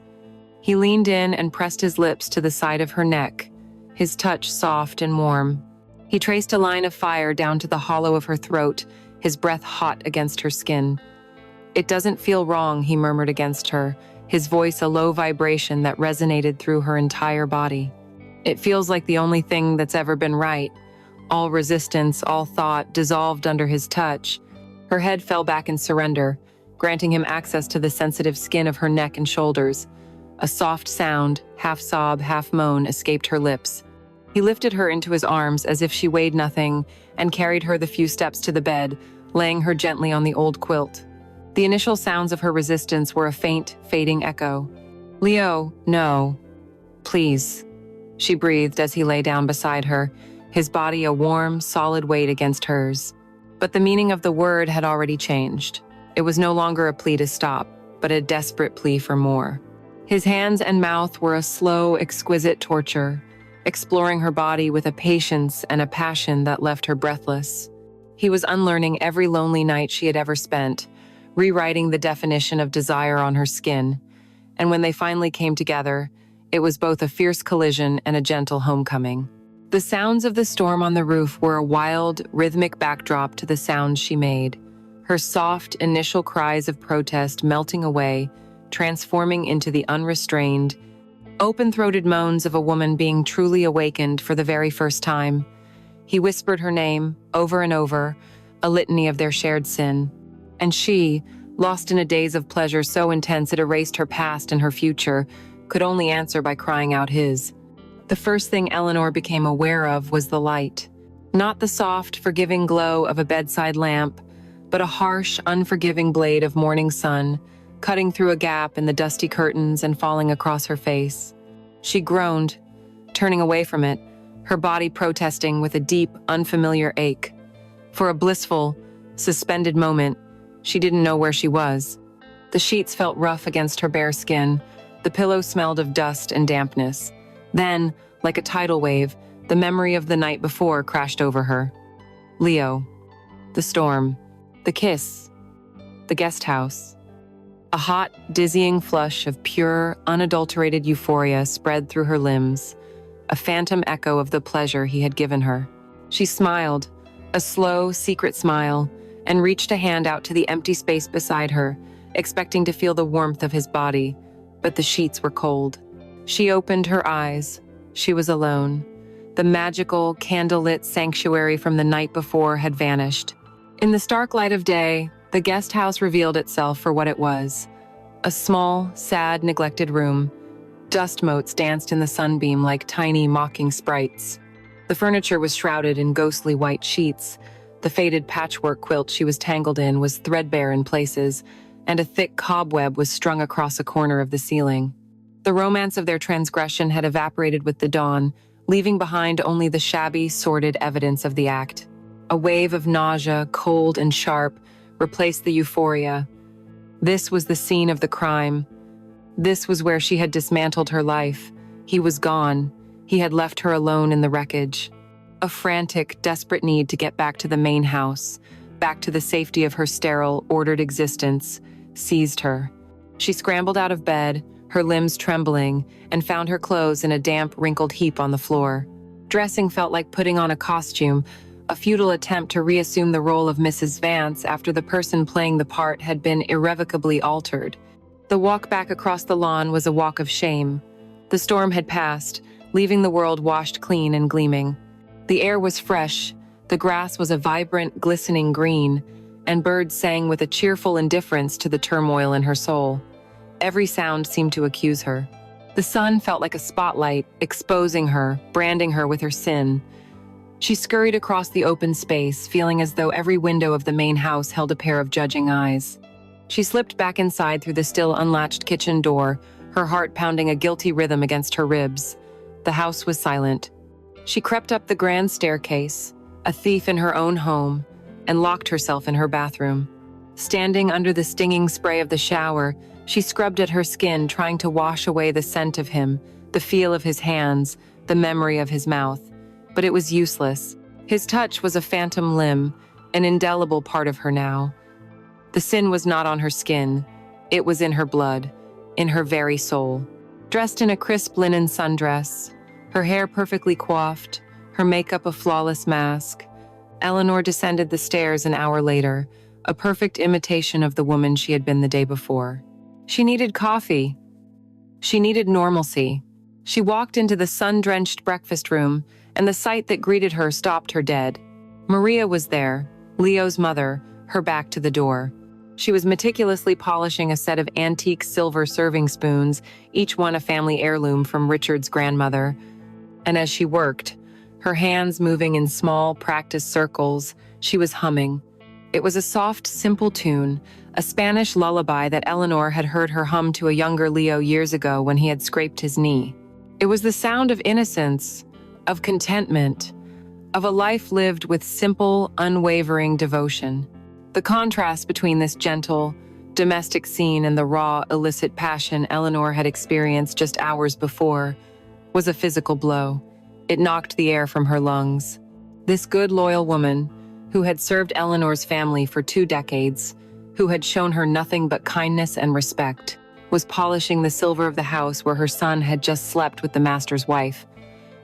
He leaned in and pressed his lips to the side of her neck, his touch soft and warm. He traced a line of fire down to the hollow of her throat, his breath hot against her skin. It doesn't feel wrong, he murmured against her, his voice a low vibration that resonated through her entire body. It feels like the only thing that's ever been right. All resistance, all thought, dissolved under his touch. Her head fell back in surrender, granting him access to the sensitive skin of her neck and shoulders. A soft sound, half sob, half moan, escaped her lips. He lifted her into his arms as if she weighed nothing and carried her the few steps to the bed, laying her gently on the old quilt. The initial sounds of her resistance were a faint, fading echo. Leo, no. Please, she breathed as he lay down beside her, his body a warm, solid weight against hers. But the meaning of the word had already changed. It was no longer a plea to stop, but a desperate plea for more. His hands and mouth were a slow, exquisite torture, exploring her body with a patience and a passion that left her breathless. He was unlearning every lonely night she had ever spent, rewriting the definition of desire on her skin. And when they finally came together, it was both a fierce collision and a gentle homecoming. The sounds of the storm on the roof were a wild, rhythmic backdrop to the sounds she made, her soft, initial cries of protest melting away, transforming into the unrestrained, open-throated moans of a woman being truly awakened for the very first time. He whispered her name, over and over, a litany of their shared sin. And she, lost in a daze of pleasure so intense it erased her past and her future, could only answer by crying out his. The first thing Eleanor became aware of was the light. Not the soft, forgiving glow of a bedside lamp, but a harsh, unforgiving blade of morning sun, cutting through a gap in the dusty curtains and falling across her face. She groaned, turning away from it, her body protesting with a deep, unfamiliar ache. For a blissful, suspended moment, she didn't know where she was. The sheets felt rough against her bare skin. The pillow smelled of dust and dampness. Then, like a tidal wave, the memory of the night before crashed over her. Leo, the storm, the kiss, the guest house. A hot, dizzying flush of pure, unadulterated euphoria spread through her limbs, a phantom echo of the pleasure he had given her. She smiled, a slow, secret smile, and reached a hand out to the empty space beside her, expecting to feel the warmth of his body, but the sheets were cold. She opened her eyes. She was alone. The magical, candlelit sanctuary from the night before had vanished. In the stark light of day, the guest house revealed itself for what it was. A small, sad, neglected room. Dust motes danced in the sunbeam like tiny, mocking sprites. The furniture was shrouded in ghostly white sheets. The faded patchwork quilt she was tangled in was threadbare in places, and a thick cobweb was strung across a corner of the ceiling. The romance of their transgression had evaporated with the dawn, leaving behind only the shabby, sordid evidence of the act. A wave of nausea, cold and sharp, replaced the euphoria. This was the scene of the crime. This was where she had dismantled her life. He was gone. He had left her alone in the wreckage. A frantic, desperate need to get back to the main house, back to the safety of her sterile, ordered existence, seized her. She scrambled out of bed, her limbs trembling, and found her clothes in a damp, wrinkled heap on the floor. Dressing felt like putting on a costume, a futile attempt to reassume the role of Mrs. Vance after the person playing the part had been irrevocably altered. The walk back across the lawn was a walk of shame. The storm had passed, leaving the world washed clean and gleaming. The air was fresh, the grass was a vibrant, glistening green, and birds sang with a cheerful indifference to the turmoil in her soul. Every sound seemed to accuse her. The sun felt like a spotlight, exposing her, branding her with her sin. She scurried across the open space, feeling as though every window of the main house held a pair of judging eyes. She slipped back inside through the still unlatched kitchen door, her heart pounding a guilty rhythm against her ribs. The house was silent. She crept up the grand staircase, a thief in her own home, and locked herself in her bathroom. Standing under the stinging spray of the shower, she scrubbed at her skin, trying to wash away the scent of him, the feel of his hands, the memory of his mouth. But it was useless. His touch was a phantom limb, an indelible part of her now. The sin was not on her skin. It was in her blood, in her very soul. Dressed in a crisp linen sundress, her hair perfectly coiffed, her makeup a flawless mask, Eleanor descended the stairs an hour later, a perfect imitation of the woman she had been the day before. She needed coffee. She needed normalcy. She walked into the sun-drenched breakfast room, and the sight that greeted her stopped her dead. Maria was there, Leo's mother, her back to the door. She was meticulously polishing a set of antique silver serving spoons, each one a family heirloom from Richard's grandmother. And as she worked, her hands moving in small, practiced circles, she was humming. It was a soft, simple tune, a Spanish lullaby that Eleanor had heard her hum to a younger Leo years ago when he had scraped his knee. It was the sound of innocence, of contentment, of a life lived with simple, unwavering devotion. The contrast between this gentle, domestic scene and the raw, illicit passion Eleanor had experienced just hours before was a physical blow. It knocked the air from her lungs. This good, loyal woman, who had served Eleanor's family for 2 decades, who had shown her nothing but kindness and respect, was polishing the silver of the house where her son had just slept with the master's wife.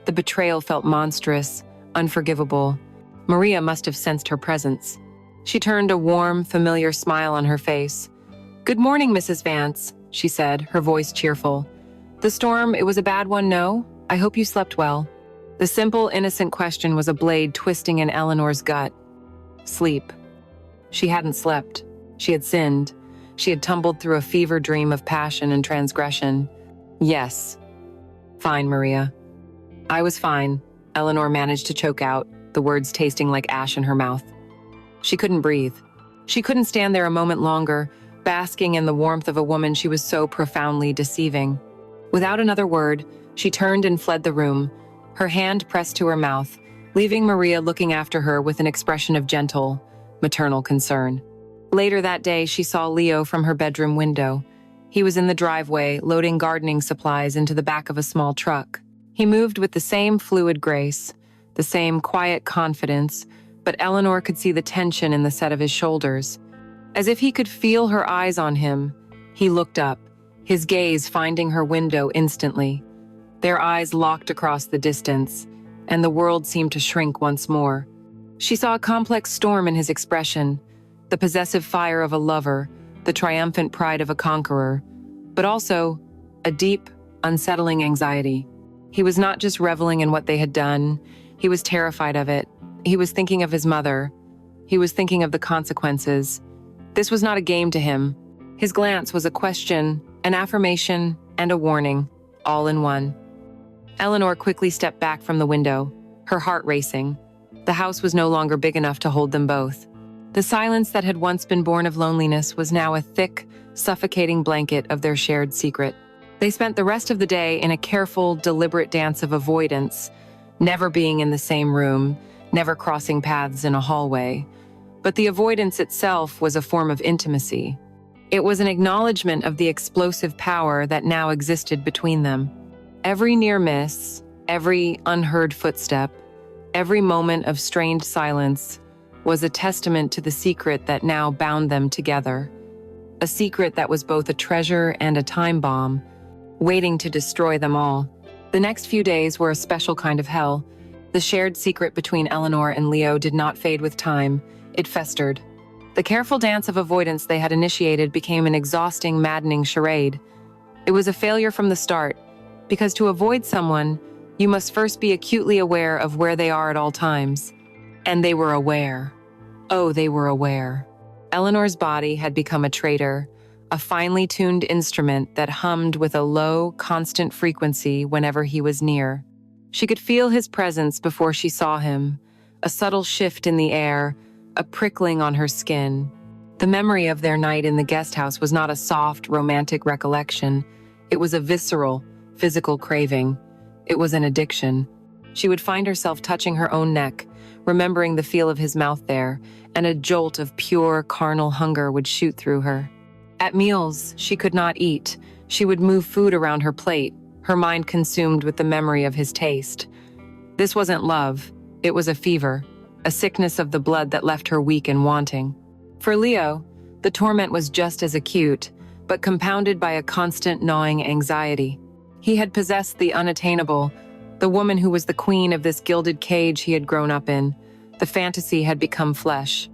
The betrayal felt monstrous, unforgivable. Maria must have sensed her presence. She turned a warm, familiar smile on her face. "Good morning, Mrs. Vance," she said, her voice cheerful. "The storm, it was a bad one, no? I hope you slept well." The simple, innocent question was a blade twisting in Eleanor's gut. Sleep. She hadn't slept. She had sinned. She had tumbled through a fever dream of passion and transgression. Yes. Fine, Maria. I was fine, Eleanor managed to choke out, the words tasting like ash in her mouth. She couldn't breathe. She couldn't stand there a moment longer, basking in the warmth of a woman she was so profoundly deceiving. Without another word, she turned and fled the room, her hand pressed to her mouth, leaving Maria looking after her with an expression of gentle, maternal concern. Later that day, she saw Leo from her bedroom window. He was in the driveway, loading gardening supplies into the back of a small truck. He moved with the same fluid grace, the same quiet confidence, but Eleanor could see the tension in the set of his shoulders. As if he could feel her eyes on him, He looked up, his gaze finding her window instantly. Their eyes locked across the distance, and the world seemed to shrink once more. She saw a complex storm in his expression, the possessive fire of a lover, the triumphant pride of a conqueror, but also a deep, unsettling anxiety. He was not just reveling in what they had done, he was terrified of it. He was thinking of his mother. He was thinking of the consequences. This was not a game to him. His glance was a question, an affirmation, and a warning, all in one. Eleanor quickly stepped back from the window, her heart racing. The house was no longer big enough to hold them both. The silence that had once been born of loneliness was now a thick, suffocating blanket of their shared secret. They spent the rest of the day in a careful, deliberate dance of avoidance, never being in the same room, never crossing paths in a hallway. But the avoidance itself was a form of intimacy. It was an acknowledgement of the explosive power that now existed between them. Every near miss, every unheard footstep, every moment of strained silence was a testament to the secret that now bound them together. A secret that was both a treasure and a time bomb, waiting to destroy them all. The next few days were a special kind of hell. The shared secret between Eleanor and Leo did not fade with time. It festered. The careful dance of avoidance they had initiated became an exhausting, maddening charade. It was a failure from the start, because to avoid someone, you must first be acutely aware of where they are at all times. And they were aware. Oh, they were aware. Eleanor's body had become a traitor, a finely tuned instrument that hummed with a low, constant frequency whenever he was near. She could feel his presence before she saw him, a subtle shift in the air, a prickling on her skin. The memory of their night in the guest house was not a soft, romantic recollection. It was a visceral, physical craving. It was an addiction. She would find herself touching her own neck, remembering the feel of his mouth there, and a jolt of pure, carnal hunger would shoot through her. At meals, she could not eat. She would move food around her plate, her mind consumed with the memory of his taste. This wasn't love. It was a fever, a sickness of the blood that left her weak and wanting. For Leo, the torment was just as acute, but compounded by a constant gnawing anxiety. He had possessed the unattainable, the woman who was the queen of this gilded cage he had grown up in. The fantasy had become flesh.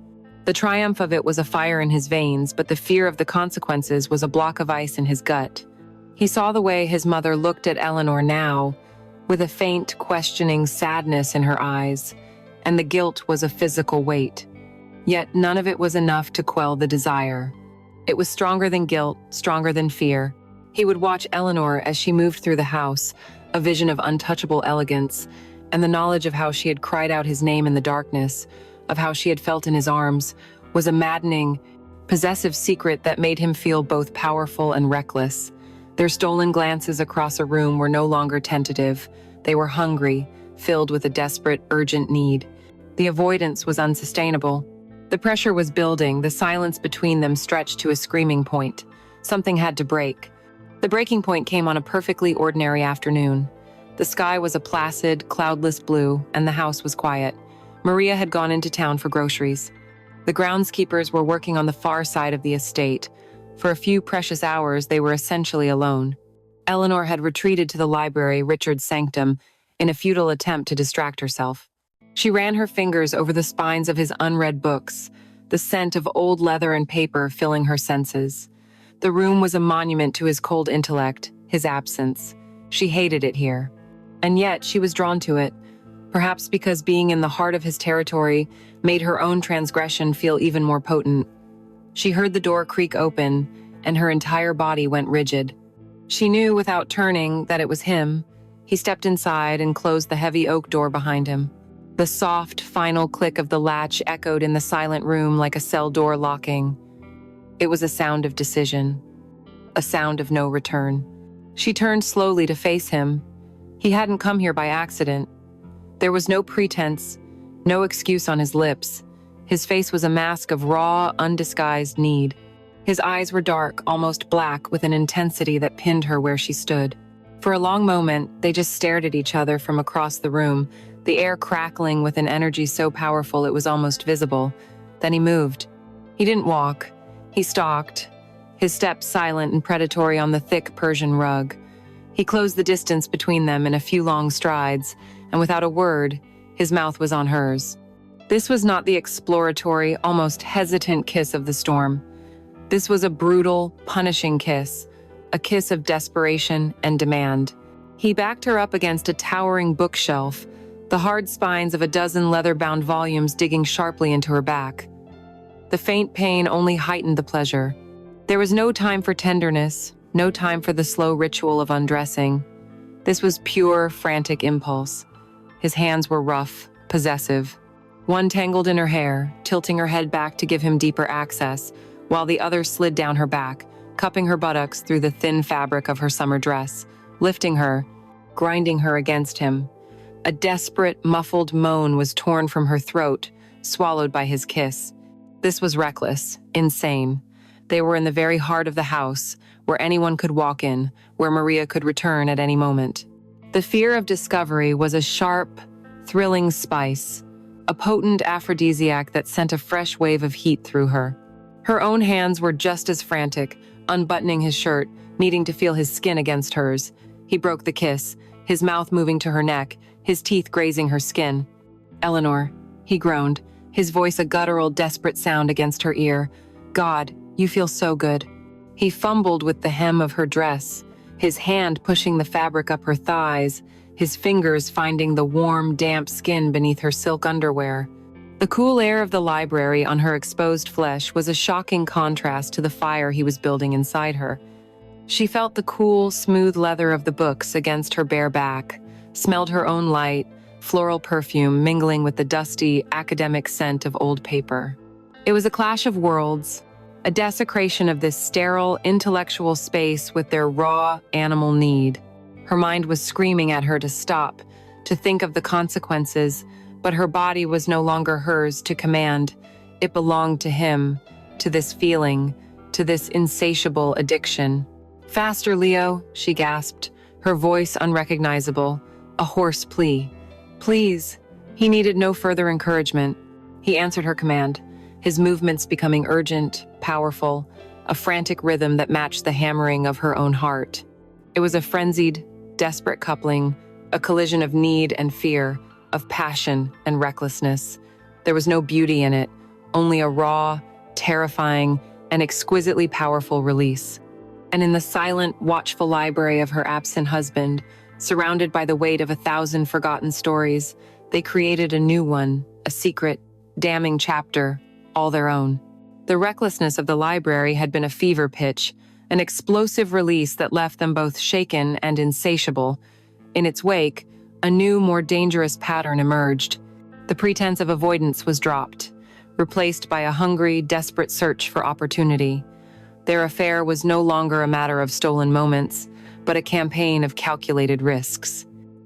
The triumph of it was a fire in his veins, but the fear of the consequences was a block of ice in his gut. He saw the way his mother looked at Eleanor now, with a faint, questioning sadness in her eyes, and the guilt was a physical weight. Yet none of it was enough to quell the desire. It was stronger than guilt, stronger than fear. He would watch Eleanor as she moved through the house, a vision of untouchable elegance, and the knowledge of how she had cried out his name in the darkness, of how she had felt in his arms, was a maddening, possessive secret that made him feel both powerful and reckless. Their stolen glances across a room were no longer tentative. They were hungry, filled with a desperate, urgent need. The avoidance was unsustainable. The pressure was building, the silence between them stretched to a screaming point. Something had to break. The breaking point came on a perfectly ordinary afternoon. The sky was a placid, cloudless blue, and the house was quiet. Maria had gone into town for groceries. The groundskeepers were working on the far side of the estate. For a few precious hours, they were essentially alone. Eleanor had retreated to the library, Richard's sanctum, in a futile attempt to distract herself. She ran her fingers over the spines of his unread books, the scent of old leather and paper filling her senses. The room was a monument to his cold intellect, his absence. She hated it here. And yet she was drawn to it, perhaps because being in the heart of his territory made her own transgression feel even more potent. She heard the door creak open, and her entire body went rigid. She knew without turning that it was him. He stepped inside and closed the heavy oak door behind him. The soft, final click of the latch echoed in the silent room like a cell door locking. It was a sound of decision, a sound of no return. She turned slowly to face him. He hadn't come here by accident. There was no pretense, no excuse on his lips. His face was a mask of raw, undisguised need. His eyes were dark, almost black, with an intensity that pinned her where she stood. For a long moment, they just stared at each other from across the room, the air crackling with an energy so powerful it was almost visible. Then he moved. He didn't walk. He stalked, his steps silent and predatory on the thick Persian rug. He closed the distance between them in a few long strides, and without a word, his mouth was on hers. This was not the exploratory, almost hesitant kiss of the storm. This was a brutal, punishing kiss, a kiss of desperation and demand. He backed her up against a towering bookshelf, the hard spines of a dozen leather-bound volumes digging sharply into her back. The faint pain only heightened the pleasure. There was no time for tenderness, no time for the slow ritual of undressing. This was pure, frantic impulse. His hands were rough, possessive. One tangled in her hair, tilting her head back to give him deeper access, while the other slid down her back, cupping her buttocks through the thin fabric of her summer dress, lifting her, grinding her against him. A desperate, muffled moan was torn from her throat, swallowed by his kiss. This was reckless, insane. They were in the very heart of the house, where anyone could walk in, where Maria could return at any moment. The fear of discovery was a sharp, thrilling spice, a potent aphrodisiac that sent a fresh wave of heat through her. Her own hands were just as frantic, unbuttoning his shirt, needing to feel his skin against hers. He broke the kiss, his mouth moving to her neck, his teeth grazing her skin. "Eleanor," he groaned, his voice a guttural, desperate sound against her ear. "God, you feel so good." He fumbled with the hem of her dress, his hand pushing the fabric up her thighs, his fingers finding the warm, damp skin beneath her silk underwear. The cool air of the library on her exposed flesh was a shocking contrast to the fire he was building inside her. She felt the cool, smooth leather of the books against her bare back, smelled her own light, floral perfume mingling with the dusty, academic scent of old paper. It was a clash of worlds, a desecration of this sterile, intellectual space with their raw, animal need. Her mind was screaming at her to stop, to think of the consequences, but her body was no longer hers to command. It belonged to him, to this feeling, to this insatiable addiction. "Faster, Leo," she gasped, her voice unrecognizable, a hoarse plea. "Please." He needed no further encouragement. He answered her command, his movements becoming urgent, powerful, a frantic rhythm that matched the hammering of her own heart. It was a frenzied, desperate coupling, a collision of need and fear, of passion and recklessness. There was no beauty in it, only a raw, terrifying, and exquisitely powerful release. And in the silent, watchful library of her absent husband, surrounded by the weight of 1,000 forgotten stories, they created a new one, a secret, damning chapter, all their own. The recklessness of the library had been a fever pitch, an explosive release that left them both shaken and insatiable. In its wake, a new, more dangerous pattern emerged. The pretense of avoidance was dropped, replaced by a hungry, desperate search for opportunity. Their affair was no longer a matter of stolen moments, but a campaign of calculated risks.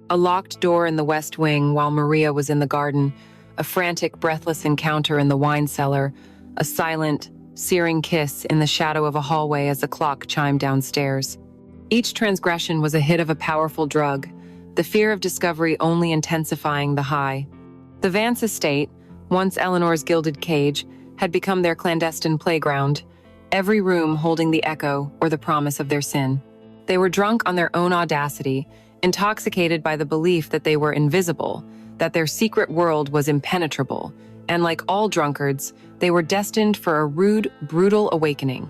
A locked door in the West Wing while Maria was in the garden, a frantic, breathless encounter in the wine cellar, a silent, searing kiss in the shadow of a hallway as the clock chimed downstairs. Each transgression was a hit of a powerful drug, the fear of discovery only intensifying the high. The Vance estate, once Eleanor's gilded cage, had become their clandestine playground, every room holding the echo or the promise of their sin. They were drunk on their own audacity, intoxicated by the belief that they were invisible, that their secret world was impenetrable, and like all drunkards, they were destined for a rude, brutal awakening.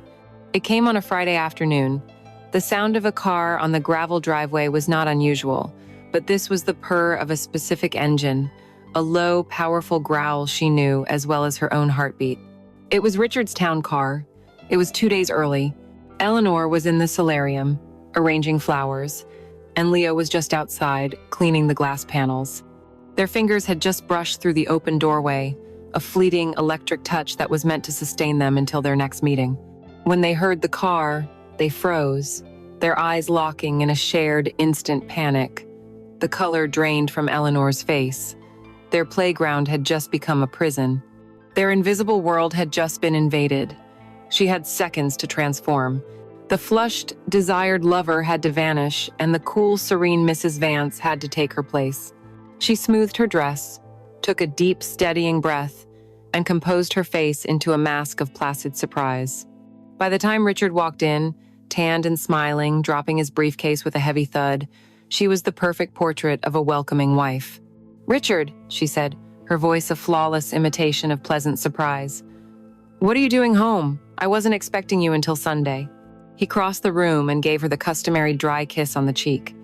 It came on a Friday afternoon. The sound of a car on the gravel driveway was not unusual, but this was the purr of a specific engine, a low, powerful growl she knew as well as her own heartbeat. It was Richard's town car. It was 2 days early. Eleanor was in the solarium, arranging flowers, and Leo was just outside, cleaning the glass panels. Their fingers had just brushed through the open doorway, a fleeting electric touch that was meant to sustain them until their next meeting. When they heard the car, they froze, their eyes locking in a shared, instant panic. The color drained from Eleanor's face. Their playground had just become a prison. Their invisible world had just been invaded. She had seconds to transform. The flushed, desired lover had to vanish, and the cool, serene Mrs. Vance had to take her place. She smoothed her dress, took a deep, steadying breath, and composed her face into a mask of placid surprise. By the time Richard walked in, tanned and smiling, dropping his briefcase with a heavy thud, she was the perfect portrait of a welcoming wife. "Richard," she said, her voice a flawless imitation of pleasant surprise. "What are you doing home? I wasn't expecting you until Sunday." He crossed the room and gave her the customary dry kiss on the cheek.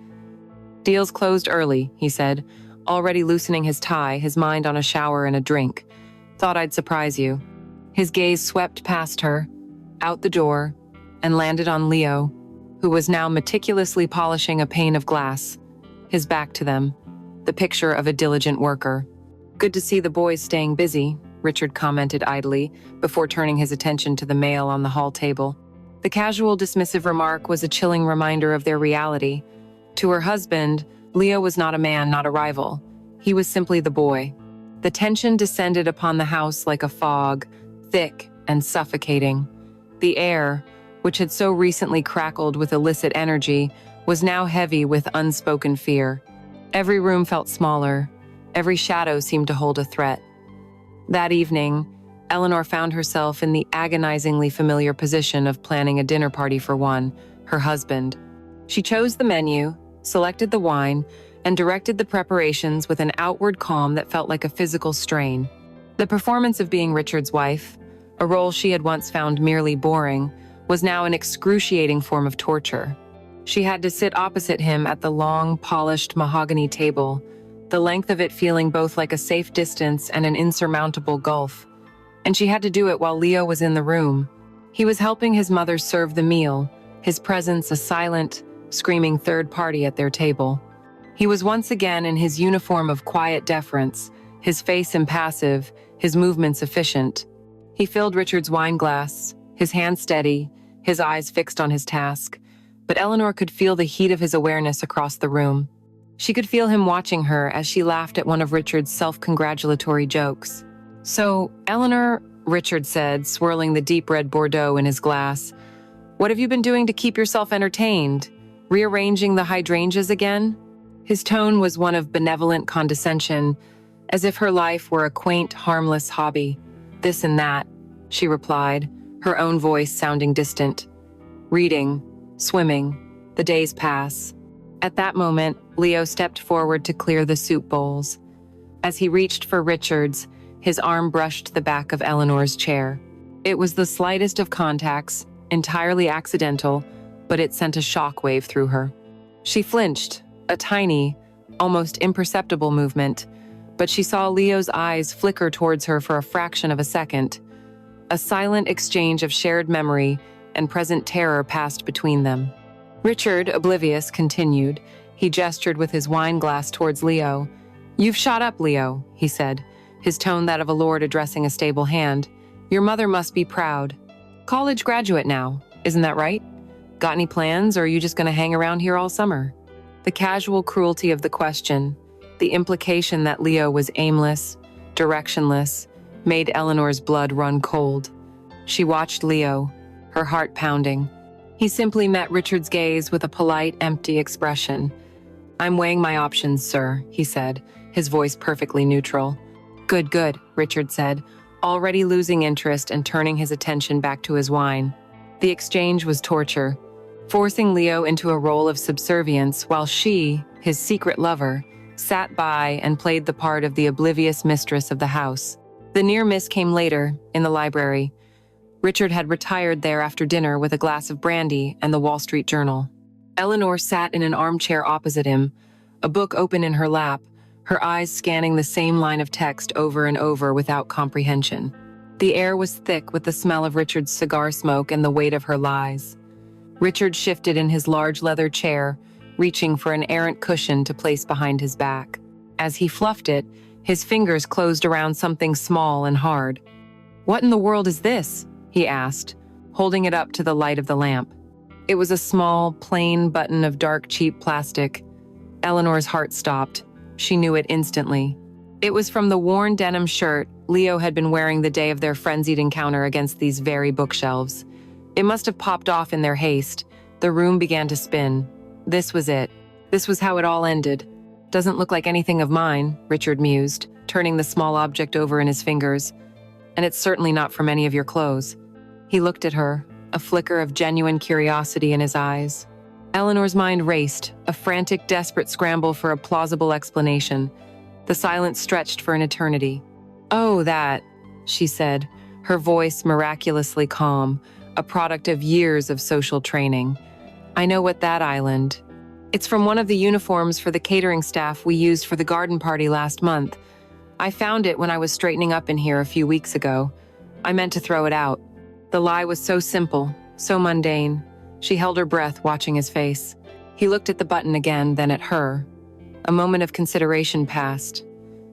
"Deal's closed early," he said, already loosening his tie, his mind on a shower and a drink. "Thought I'd surprise you." His gaze swept past her, out the door, and landed on Leo, who was now meticulously polishing a pane of glass, his back to them, the picture of a diligent worker. "Good to see the boys staying busy," Richard commented idly, before turning his attention to the mail on the hall table. The casual, dismissive remark was a chilling reminder of their reality. To her husband, Leo was not a man, not a rival. He was simply the boy. The tension descended upon the house like a fog, thick and suffocating. The air, which had so recently crackled with illicit energy, was now heavy with unspoken fear. Every room felt smaller. Every shadow seemed to hold a threat. That evening, Eleanor found herself in the agonizingly familiar position of planning a dinner party for one, her husband. She chose the menu, selected the wine, and directed the preparations with an outward calm that felt like a physical strain. The performance of being Richard's wife, a role she had once found merely boring, was now an excruciating form of torture. She had to sit opposite him at the long, polished mahogany table, the length of it feeling both like a safe distance and an insurmountable gulf. And she had to do it while Leo was in the room. He was helping his mother serve the meal, his presence a silent, screaming third party at their table. He was once again in his uniform of quiet deference, his face impassive, his movements efficient. He filled Richard's wine glass, his hand steady, his eyes fixed on his task, but Eleanor could feel the heat of his awareness across the room. She could feel him watching her as she laughed at one of Richard's self-congratulatory jokes. "So, Eleanor," Richard said, swirling the deep red Bordeaux in his glass, "what have you been doing to keep yourself entertained? Rearranging the hydrangeas again?" His tone was one of benevolent condescension, as if her life were a quaint, harmless hobby. "This and that," she replied, her own voice sounding distant. "Reading, swimming, the days pass." At that moment, Leo stepped forward to clear the soup bowls. As he reached for Richard's, his arm brushed the back of Eleanor's chair. It was the slightest of contacts, entirely accidental, but it sent a shockwave through her. She flinched, a tiny, almost imperceptible movement, but she saw Leo's eyes flicker towards her for a fraction of a second. A silent exchange of shared memory and present terror passed between them. Richard, oblivious, continued. He gestured with his wine glass towards Leo. "You've shot up, Leo," he said, his tone that of a lord addressing a stable hand. "Your mother must be proud. College graduate now, isn't that right? Got any plans, or are you just going to hang around here all summer?" The casual cruelty of the question, the implication that Leo was aimless, directionless, made Eleanor's blood run cold. She watched Leo, her heart pounding. He simply met Richard's gaze with a polite, empty expression. "I'm weighing my options, sir," he said, his voice perfectly neutral. "Good, good," Richard said, already losing interest and turning his attention back to his wine. The exchange was torture, forcing Leo into a role of subservience while she, his secret lover, sat by and played the part of the oblivious mistress of the house. The near miss came later, in the library. Richard had retired there after dinner with a glass of brandy and the Wall Street Journal. Eleanor sat in an armchair opposite him, a book open in her lap, her eyes scanning the same line of text over and over without comprehension. The air was thick with the smell of Richard's cigar smoke and the weight of her lies. Richard shifted in his large leather chair, reaching for an errant cushion to place behind his back. As he fluffed it, his fingers closed around something small and hard. "What in the world is this?" he asked, holding it up to the light of the lamp. It was a small, plain button of dark, cheap plastic. Eleanor's heart stopped. She knew it instantly. It was from the worn denim shirt Leo had been wearing the day of their frenzied encounter against these very bookshelves. It must have popped off in their haste. The room began to spin. This was it. This was how it all ended. "Doesn't look like anything of mine," Richard mused, turning the small object over in his fingers. "And it's certainly not from any of your clothes." He looked at her, a flicker of genuine curiosity in his eyes. Eleanor's mind raced, a frantic, desperate scramble for a plausible explanation. The silence stretched for an eternity. "Oh, that," she said, her voice miraculously calm, a product of years of social training. "I know what that island. It's from one of the uniforms for the catering staff we used for the garden party last month. I found it when I was straightening up in here a few weeks ago. I meant to throw it out." The lie was so simple, so mundane. She held her breath, watching his face. He looked at the button again, then at her. A moment of consideration passed.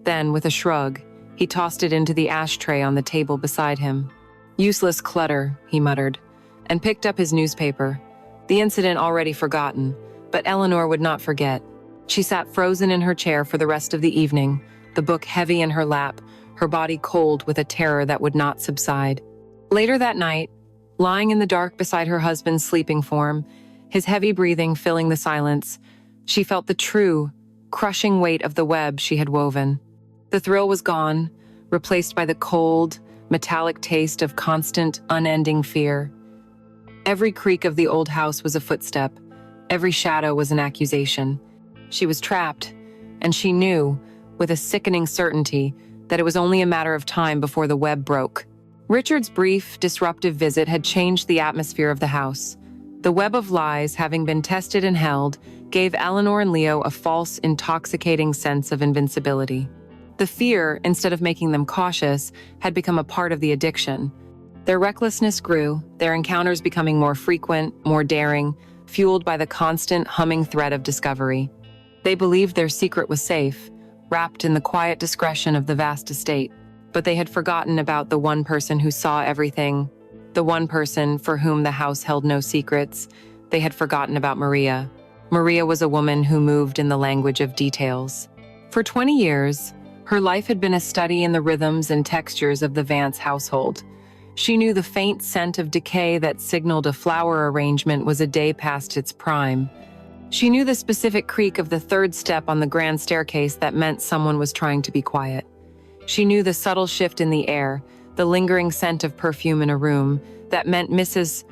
Then, with a shrug, he tossed it into the ashtray on the table beside him. "Useless clutter," he muttered, and picked up his newspaper. The incident already forgotten, but Eleanor would not forget. She sat frozen in her chair for the rest of the evening, the book heavy in her lap, her body cold with a terror that would not subside. Later that night, lying in the dark beside her husband's sleeping form, his heavy breathing filling the silence, she felt the true, crushing weight of the web she had woven. The thrill was gone, replaced by the cold, metallic taste of constant, unending fear. Every creak of the old house was a footstep. Every shadow was an accusation. She was trapped, and she knew, with a sickening certainty, that it was only a matter of time before the web broke. Richard's brief, disruptive visit had changed the atmosphere of the house. The web of lies, having been tested and held, gave Eleanor and Leo a false, intoxicating sense of invincibility. The fear, instead of making them cautious, had become a part of the addiction. Their recklessness grew, their encounters becoming more frequent, more daring, fueled by the constant humming thread of discovery. They believed their secret was safe, wrapped in the quiet discretion of the vast estate. But they had forgotten about the one person who saw everything, the one person for whom the house held no secrets. They had forgotten about Maria. Maria was a woman who moved in the language of details. For 20 years, her life had been a study in the rhythms and textures of the Vance household. She knew the faint scent of decay that signaled a flower arrangement was a day past its prime. She knew the specific creak of the third step on the grand staircase that meant someone was trying to be quiet. She knew the subtle shift in the air, the lingering scent of perfume in a room, that meant Mrs.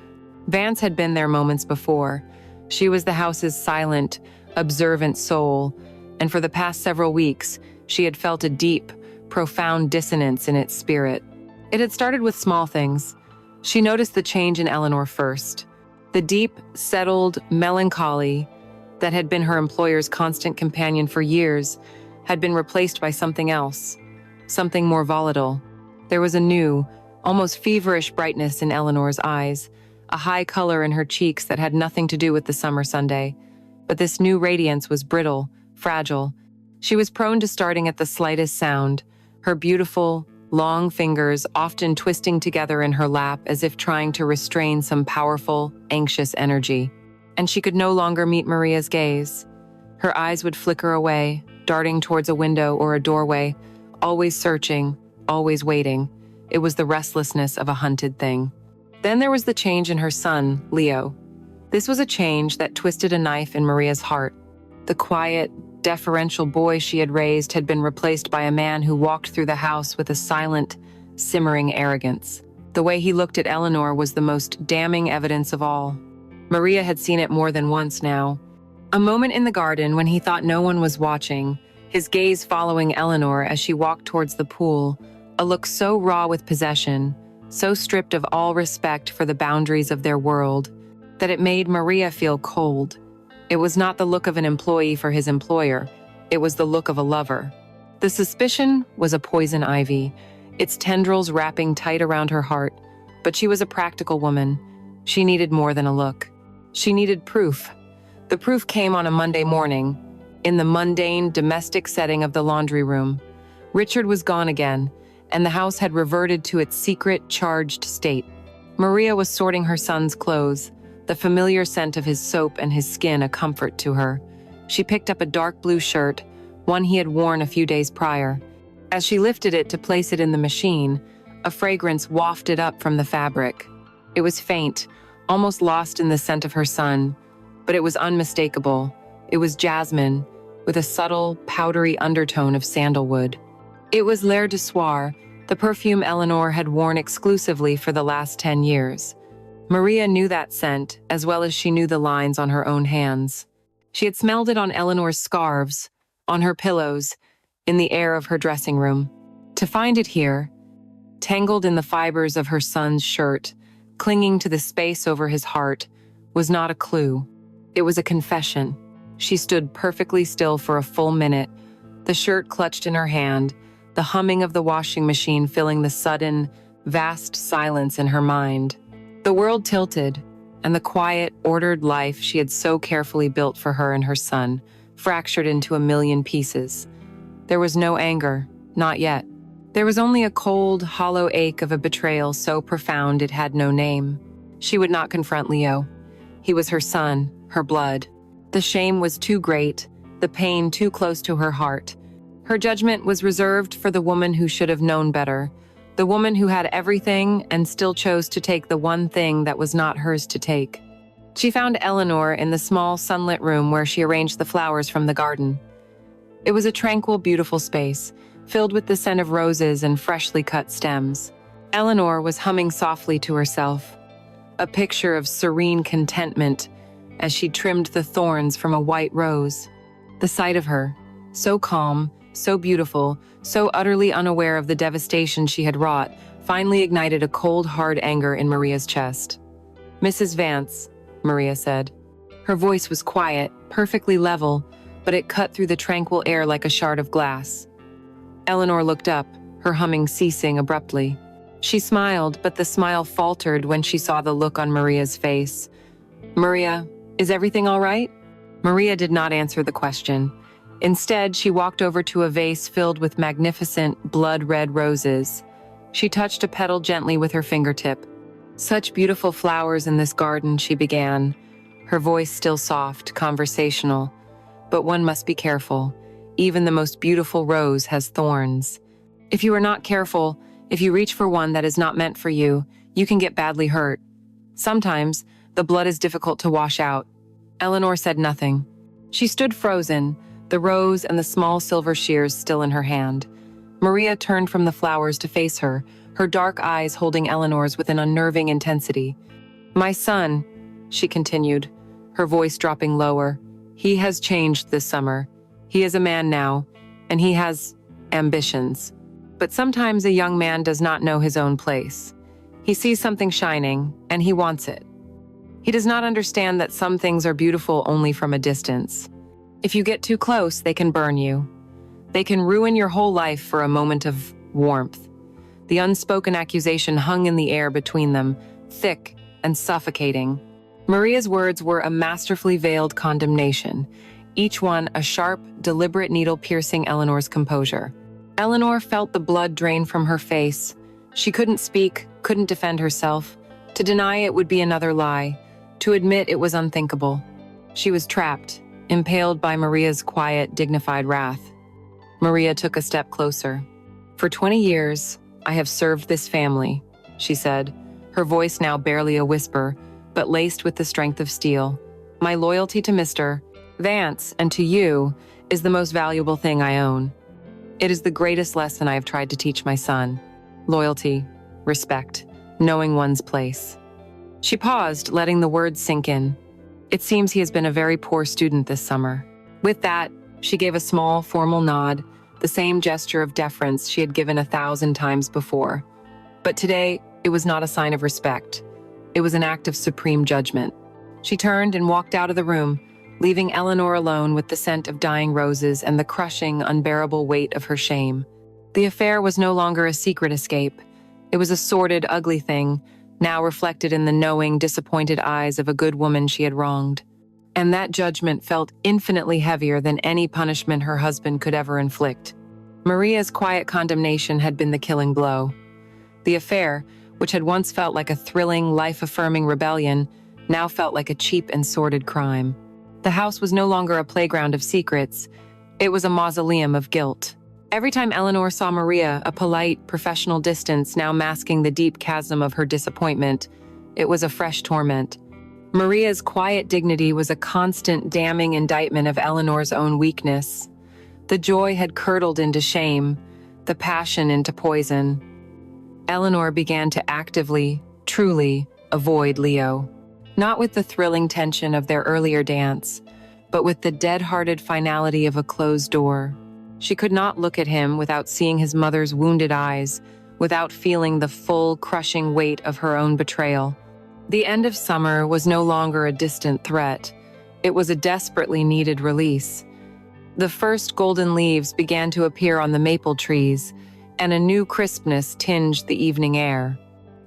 Vance had been there moments before. She was the house's silent, observant soul, and for the past several weeks, she had felt a deep, profound dissonance in its spirit. It had started with small things. She noticed the change in Eleanor first. The deep, settled melancholy that had been her employer's constant companion for years had been replaced by something else. Something more volatile. There was a new, almost feverish brightness in Eleanor's eyes, a high color in her cheeks that had nothing to do with the summer Sunday. But this new radiance was brittle, fragile. She was prone to starting at the slightest sound, her beautiful, long fingers often twisting together in her lap as if trying to restrain some powerful, anxious energy. And she could no longer meet Maria's gaze. Her eyes would flicker away, darting towards a window or a doorway, always searching, always waiting. It was the restlessness of a hunted thing. Then there was the change in her son, Leo. This was a change that twisted a knife in Maria's heart. The quiet, deferential boy she had raised had been replaced by a man who walked through the house with a silent, simmering arrogance. The way he looked at Eleanor was the most damning evidence of all. Maria had seen it more than once now. A moment in the garden when he thought no one was watching, his gaze following Eleanor as she walked towards the pool, a look so raw with possession, so stripped of all respect for the boundaries of their world, that it made Maria feel cold. It was not the look of an employee for his employer, it was the look of a lover. The suspicion was a poison ivy, its tendrils wrapping tight around her heart, but she was a practical woman. She needed more than a look. She needed proof. The proof came on a Monday morning, in the mundane, domestic setting of the laundry room. Richard was gone again, and the house had reverted to its secret, charged state. Maria was sorting her son's clothes, the familiar scent of his soap and his skin a comfort to her. She picked up a dark blue shirt, one he had worn a few days prior. As she lifted it to place it in the machine, a fragrance wafted up from the fabric. It was faint, almost lost in the scent of her son, but it was unmistakable. It was jasmine, with a subtle, powdery undertone of sandalwood. It was L'air du Soir, the perfume Eleanor had worn exclusively for the last 10 years. Maria knew that scent as well as she knew the lines on her own hands. She had smelled it on Eleanor's scarves, on her pillows, in the air of her dressing room. To find it here, tangled in the fibers of her son's shirt, clinging to the space over his heart, was not a clue. It was a confession. She stood perfectly still for a full minute, the shirt clutched in her hand, the humming of the washing machine filling the sudden, vast silence in her mind. The world tilted, and the quiet, ordered life she had so carefully built for her and her son fractured into a million pieces. There was no anger, not yet. There was only a cold, hollow ache of a betrayal so profound it had no name. She would not confront Leo. He was her son, her blood. The shame was too great, the pain too close to her heart. Her judgment was reserved for the woman who should have known better, the woman who had everything and still chose to take the one thing that was not hers to take. She found Eleanor in the small, sunlit room where she arranged the flowers from the garden. It was a tranquil, beautiful space, filled with the scent of roses and freshly cut stems. Eleanor was humming softly to herself, a picture of serene contentment as she trimmed the thorns from a white rose. The sight of her, so calm, so beautiful, so utterly unaware of the devastation she had wrought, finally ignited a cold, hard anger in Maria's chest. "Mrs. Vance," Maria said. Her voice was quiet, perfectly level, but it cut through the tranquil air like a shard of glass. Eleanor looked up, her humming ceasing abruptly. She smiled, but the smile faltered when she saw the look on Maria's face. "Maria, is everything all right?" Maria did not answer the question. Instead, she walked over to a vase filled with magnificent, blood-red roses. She touched a petal gently with her fingertip. "Such beautiful flowers in this garden," she began, her voice still soft, conversational. "But one must be careful. Even the most beautiful rose has thorns. If you are not careful, if you reach for one that is not meant for you, you can get badly hurt. Sometimes, the blood is difficult to wash out." Eleanor said nothing. She stood frozen, the rose and the small silver shears still in her hand. Maria turned from the flowers to face her, her dark eyes holding Eleanor's with an unnerving intensity. "My son," she continued, her voice dropping lower, "he has changed this summer. He is a man now, and he has ambitions. But sometimes a young man does not know his own place. He sees something shining, and he wants it. He does not understand that some things are beautiful only from a distance. If you get too close, they can burn you. They can ruin your whole life for a moment of warmth." The unspoken accusation hung in the air between them, thick and suffocating. Maria's words were a masterfully veiled condemnation, each one a sharp, deliberate needle piercing Eleanor's composure. Eleanor felt the blood drain from her face. She couldn't speak, couldn't defend herself. To deny it would be another lie. To admit it was unthinkable. She was trapped, impaled by Maria's quiet, dignified wrath. Maria took a step closer. "For 20 years, I have served this family," she said, her voice now barely a whisper, but laced with the strength of steel. "My loyalty to Mr. Vance and to you is the most valuable thing I own. It is the greatest lesson I have tried to teach my son. Loyalty, respect, knowing one's place." She paused, letting the words sink in. "It seems he has been a very poor student this summer." With that, she gave a small, formal nod, the same gesture of deference she had given 1,000 times before. But today, it was not a sign of respect. It was an act of supreme judgment. She turned and walked out of the room, leaving Eleanor alone with the scent of dying roses and the crushing, unbearable weight of her shame. The affair was no longer a secret escape. It was a sordid, ugly thing, now reflected in the knowing, disappointed eyes of a good woman she had wronged. And that judgment felt infinitely heavier than any punishment her husband could ever inflict. Maria's quiet condemnation had been the killing blow. The affair, which had once felt like a thrilling, life-affirming rebellion, now felt like a cheap and sordid crime. The house was no longer a playground of secrets. It was a mausoleum of guilt. Every time Eleanor saw Maria, a polite, professional distance now masking the deep chasm of her disappointment, it was a fresh torment. Maria's quiet dignity was a constant damning indictment of Eleanor's own weakness. The joy had curdled into shame, the passion into poison. Eleanor began to actively, truly, Avoid Leo. Not with the thrilling tension of their earlier dance, but with the dead-hearted finality of a closed door. She could not look at him without seeing his mother's wounded eyes, without feeling the full, crushing weight of her own betrayal. The end of summer was no longer a distant threat. It was a desperately needed release. The first golden leaves began to appear on the maple trees, and a new crispness tinged the evening air.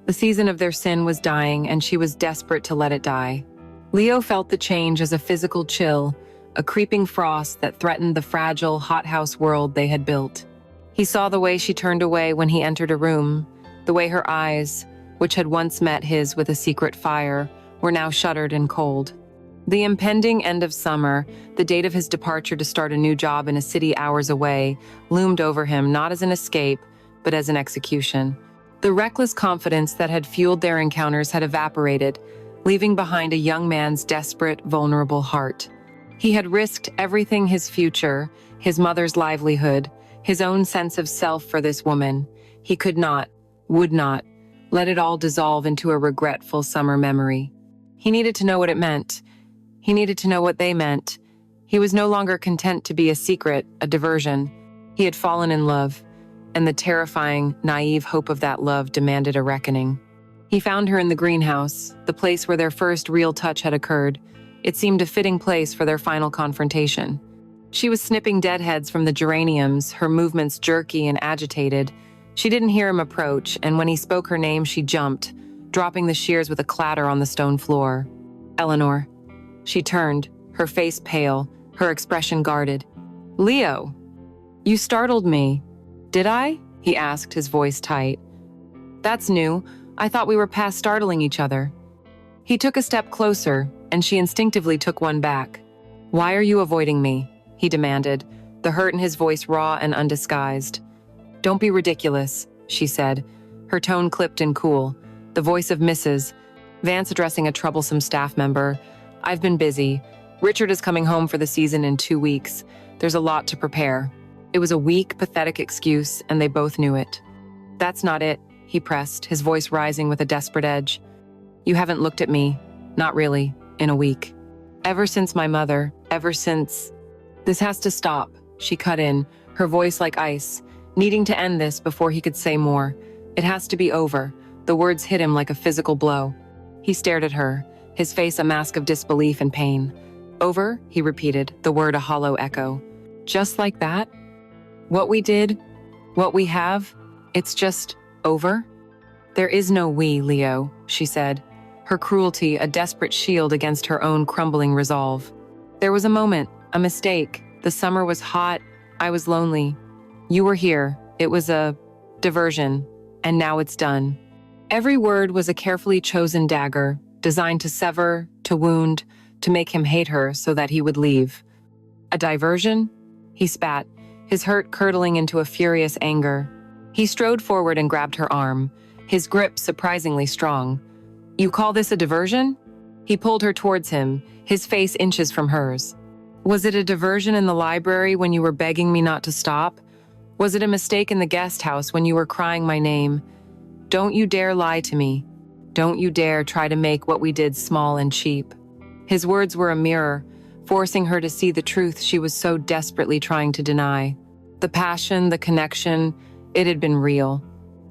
The season of their sin was dying, and she was desperate to let it die. Leo felt the change as a physical chill, a creeping frost that threatened the fragile, hothouse world they had built. He saw the way she turned away when he entered a room, the way her eyes, which had once met his with a secret fire, were now shuttered and cold. The impending end of summer, the date of his departure to start a new job in a city hours away, loomed over him not as an escape, but as an execution. The reckless confidence that had fueled their encounters had evaporated, leaving behind a young man's desperate, vulnerable heart. He had risked everything: his future, his mother's livelihood, his own sense of self for this woman. He could not, would not, let it all dissolve into a regretful summer memory. He needed to know what it meant. He needed to know what they meant. He was no longer content to be a secret, a diversion. He had fallen in love, and the terrifying, naive hope of that love demanded a reckoning. He found her in the greenhouse, the place where their first real touch had occurred. It seemed a fitting place for their final confrontation. She was snipping deadheads from the geraniums, her movements jerky and agitated. She didn't hear him approach, and when he spoke her name, she jumped, dropping the shears with a clatter on the stone floor. Eleanor. She turned, her face pale, her expression guarded. Leo, you startled me. Did I? He asked, his voice tight. That's new. I thought we were past startling each other. He took a step closer, and she instinctively took one back. Why are you avoiding me? He demanded, the hurt in his voice raw and undisguised. Don't be ridiculous, she said, her tone clipped and cool, the voice of Mrs. Vance addressing a troublesome staff member. I've been busy. Richard is coming home for the season in 2 weeks. There's a lot to prepare. It was a weak, pathetic excuse, and they both knew it. That's not it, he pressed, his voice rising with a desperate edge. You haven't looked at me, not really, in a week. Ever since my mother, ever since... This has to stop, she cut in, her voice like ice, needing to end this before he could say more. It has to be over. The words hit him like a physical blow. He stared at her, his face a mask of disbelief and pain. Over, he repeated, the word a hollow echo. Just like that? What we did, what we have, it's just over? There is no we, Leo, she said, her cruelty a desperate shield against her own crumbling resolve. There was a moment, a mistake. The summer was hot, I was lonely. You were here, it was a diversion, and now it's done. Every word was a carefully chosen dagger, designed to sever, to wound, to make him hate her so that he would leave. A diversion? He spat, his hurt curdling into a furious anger. He strode forward and grabbed her arm, his grip surprisingly strong. You call this a diversion? He pulled her towards him, his face inches from hers. Was it a diversion in the library when you were begging me not to stop? Was it a mistake in the guest house when you were crying my name? Don't you dare lie to me. Don't you dare try to make what we did small and cheap. His words were a mirror, forcing her to see the truth she was so desperately trying to deny. The passion, the connection, it had been real.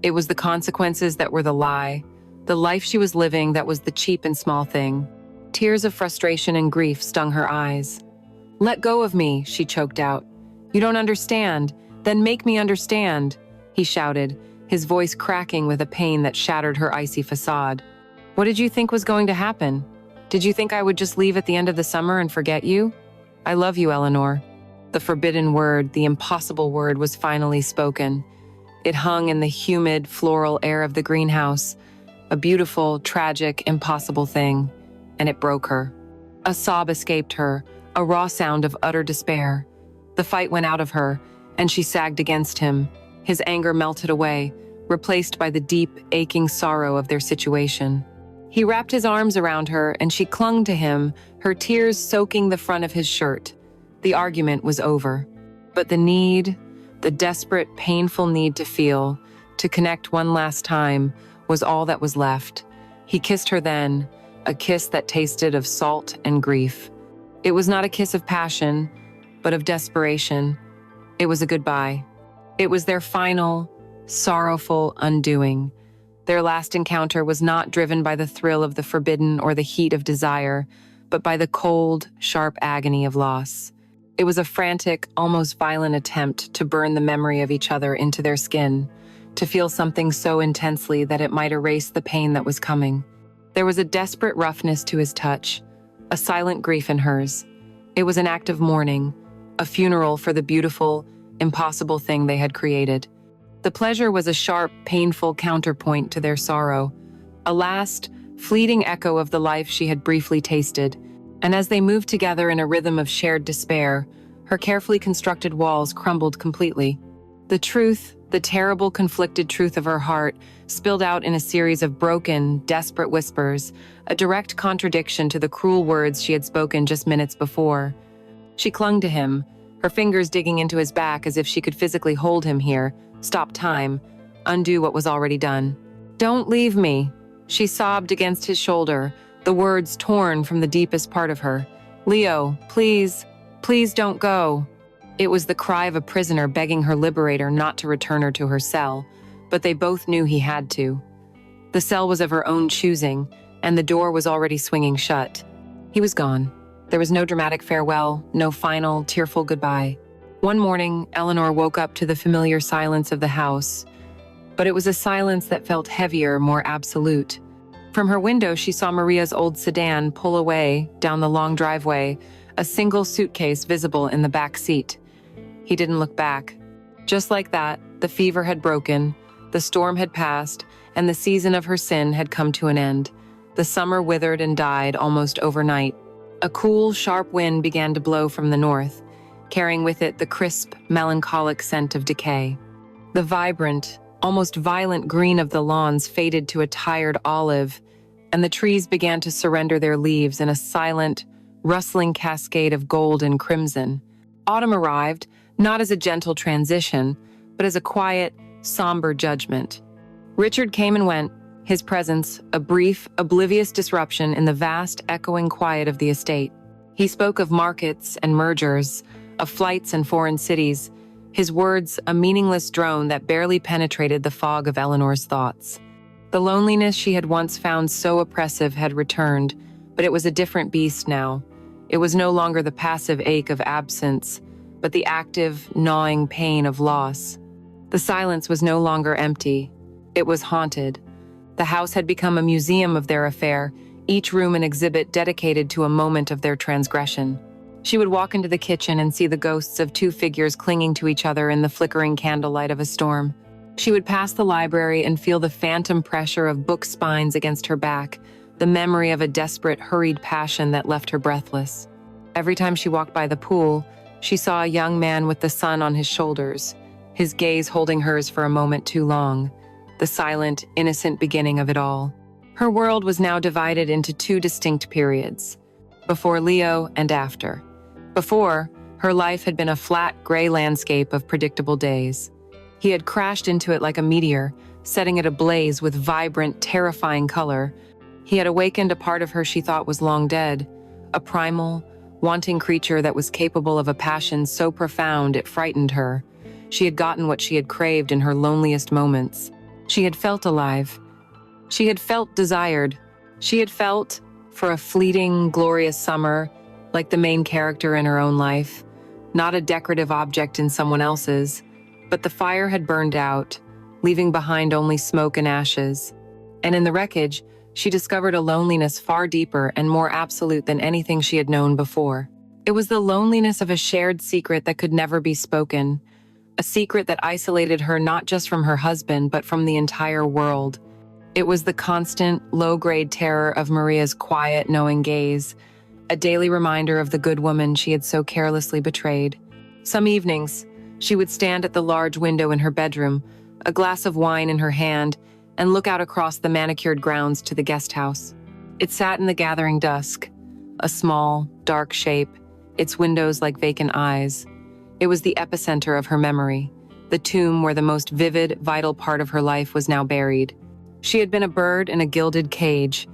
It was the consequences that were the lie, the life she was living that was the cheap and small thing. Tears of frustration and grief stung her eyes. Let go of me, she choked out. You don't understand. Then make me understand, he shouted, his voice cracking with a pain that shattered her icy facade. What did you think was going to happen? Did you think I would just leave at the end of the summer and forget you? I love you, Eleanor. The forbidden word, the impossible word, was finally spoken. It hung in the humid, floral air of the greenhouse, a beautiful, tragic, impossible thing, and it broke her. A sob escaped her, a raw sound of utter despair. The fight went out of her, and she sagged against him. His anger melted away, replaced by the deep, aching sorrow of their situation. He wrapped his arms around her, and she clung to him, her tears soaking the front of his shirt. The argument was over. But the need, the desperate, painful need to feel, to connect one last time, was all that was left. He kissed her then, a kiss that tasted of salt and grief. It was not a kiss of passion, but of desperation. It was a goodbye. It was their final, sorrowful undoing. Their last encounter was not driven by the thrill of the forbidden or the heat of desire, but by the cold, sharp agony of loss. It was a frantic, almost violent attempt to burn the memory of each other into their skin, to feel something so intensely that it might erase the pain that was coming. There was a desperate roughness to his touch, a silent grief in hers. It was an act of mourning, a funeral for the beautiful, impossible thing they had created. The pleasure was a sharp, painful counterpoint to their sorrow, a last, fleeting echo of the life she had briefly tasted. And as they moved together in a rhythm of shared despair, her carefully constructed walls crumbled completely. The truth, the terrible, conflicted truth of her heart, spilled out in a series of broken, desperate whispers, a direct contradiction to the cruel words she had spoken just minutes before. She clung to him, her fingers digging into his back as if she could physically hold him here, stop time, undo what was already done. "Don't leave me," she sobbed against his shoulder, the words torn from the deepest part of her. "Leo, please, please don't go." It was the cry of a prisoner begging her liberator not to return her to her cell, but they both knew he had to. The cell was of her own choosing, and the door was already swinging shut. He was gone. There was no dramatic farewell, no final, tearful goodbye. One morning, Eleanor woke up to the familiar silence of the house, but it was a silence that felt heavier, more absolute. From her window, she saw Maria's old sedan pull away down the long driveway, a single suitcase visible in the back seat. He didn't look back. Just like that, the fever had broken, the storm had passed, and the season of her sin had come to an end. The summer withered and died almost overnight. A cool, sharp wind began to blow from the north, carrying with it the crisp, melancholic scent of decay. The vibrant, almost violent green of the lawns faded to a tired olive, and the trees began to surrender their leaves in a silent, rustling cascade of gold and crimson. Autumn arrived, not as a gentle transition, but as a quiet, somber judgment. Richard came and went, his presence a brief, oblivious disruption in the vast, echoing quiet of the estate. He spoke of markets and mergers, of flights and foreign cities, his words a meaningless drone that barely penetrated the fog of Eleanor's thoughts. The loneliness she had once found so oppressive had returned, but it was a different beast now. It was no longer the passive ache of absence, but the active, gnawing pain of loss. The silence was no longer empty. It was haunted. The house had become a museum of their affair, each room an exhibit dedicated to a moment of their transgression. She would walk into the kitchen and see the ghosts of two figures clinging to each other in the flickering candlelight of a storm. She would pass the library and feel the phantom pressure of book spines against her back, the memory of a desperate, hurried passion that left her breathless. Every time she walked by the pool, she saw a young man with the sun on his shoulders, his gaze holding hers for a moment too long, the silent, innocent beginning of it all. Her world was now divided into two distinct periods, before Leo and after. Before, her life had been a flat, gray landscape of predictable days. He had crashed into it like a meteor, setting it ablaze with vibrant, terrifying color. He had awakened a part of her she thought was long dead, a primal, wanting creature that was capable of a passion so profound it frightened her. She had gotten what she had craved in her loneliest moments. She had felt alive. She had felt desired. She had felt, for a fleeting, glorious summer, like the main character in her own life, not a decorative object in someone else's, but the fire had burned out, leaving behind only smoke and ashes. And in the wreckage, she discovered a loneliness far deeper and more absolute than anything she had known before. It was the loneliness of a shared secret that could never be spoken, a secret that isolated her not just from her husband, but from the entire world. It was the constant, low-grade terror of Maria's quiet, knowing gaze, a daily reminder of the good woman she had so carelessly betrayed. Some evenings, she would stand at the large window in her bedroom, a glass of wine in her hand, and look out across the manicured grounds to the guest house. It sat in the gathering dusk, a small, dark shape, its windows like vacant eyes. It was the epicenter of her memory, the tomb where the most vivid, vital part of her life was now buried. She had been a bird in a gilded cage,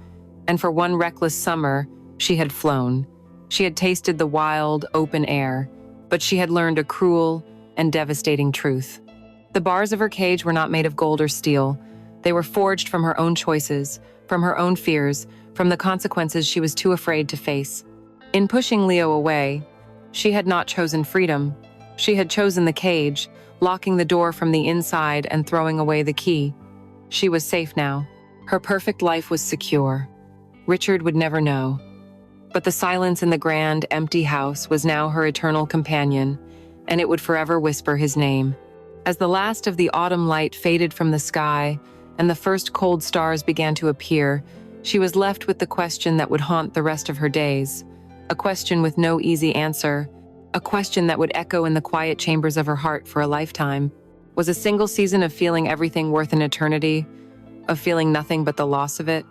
and for one reckless summer, she had flown. She had tasted the wild, open air, but she had learned a cruel and devastating truth. The bars of her cage were not made of gold or steel. They were forged from her own choices, from her own fears, from the consequences she was too afraid to face. In pushing Leo away, she had not chosen freedom. She had chosen the cage, locking the door from the inside and throwing away the key. She was safe now. Her perfect life was secure. Richard would never know. But the silence in the grand, empty house was now her eternal companion, and it would forever whisper his name. As the last of the autumn light faded from the sky and the first cold stars began to appear, she was left with the question that would haunt the rest of her days. A question with no easy answer, a question that would echo in the quiet chambers of her heart for a lifetime. Was a single season of feeling everything worth an eternity, of feeling nothing but the loss of it?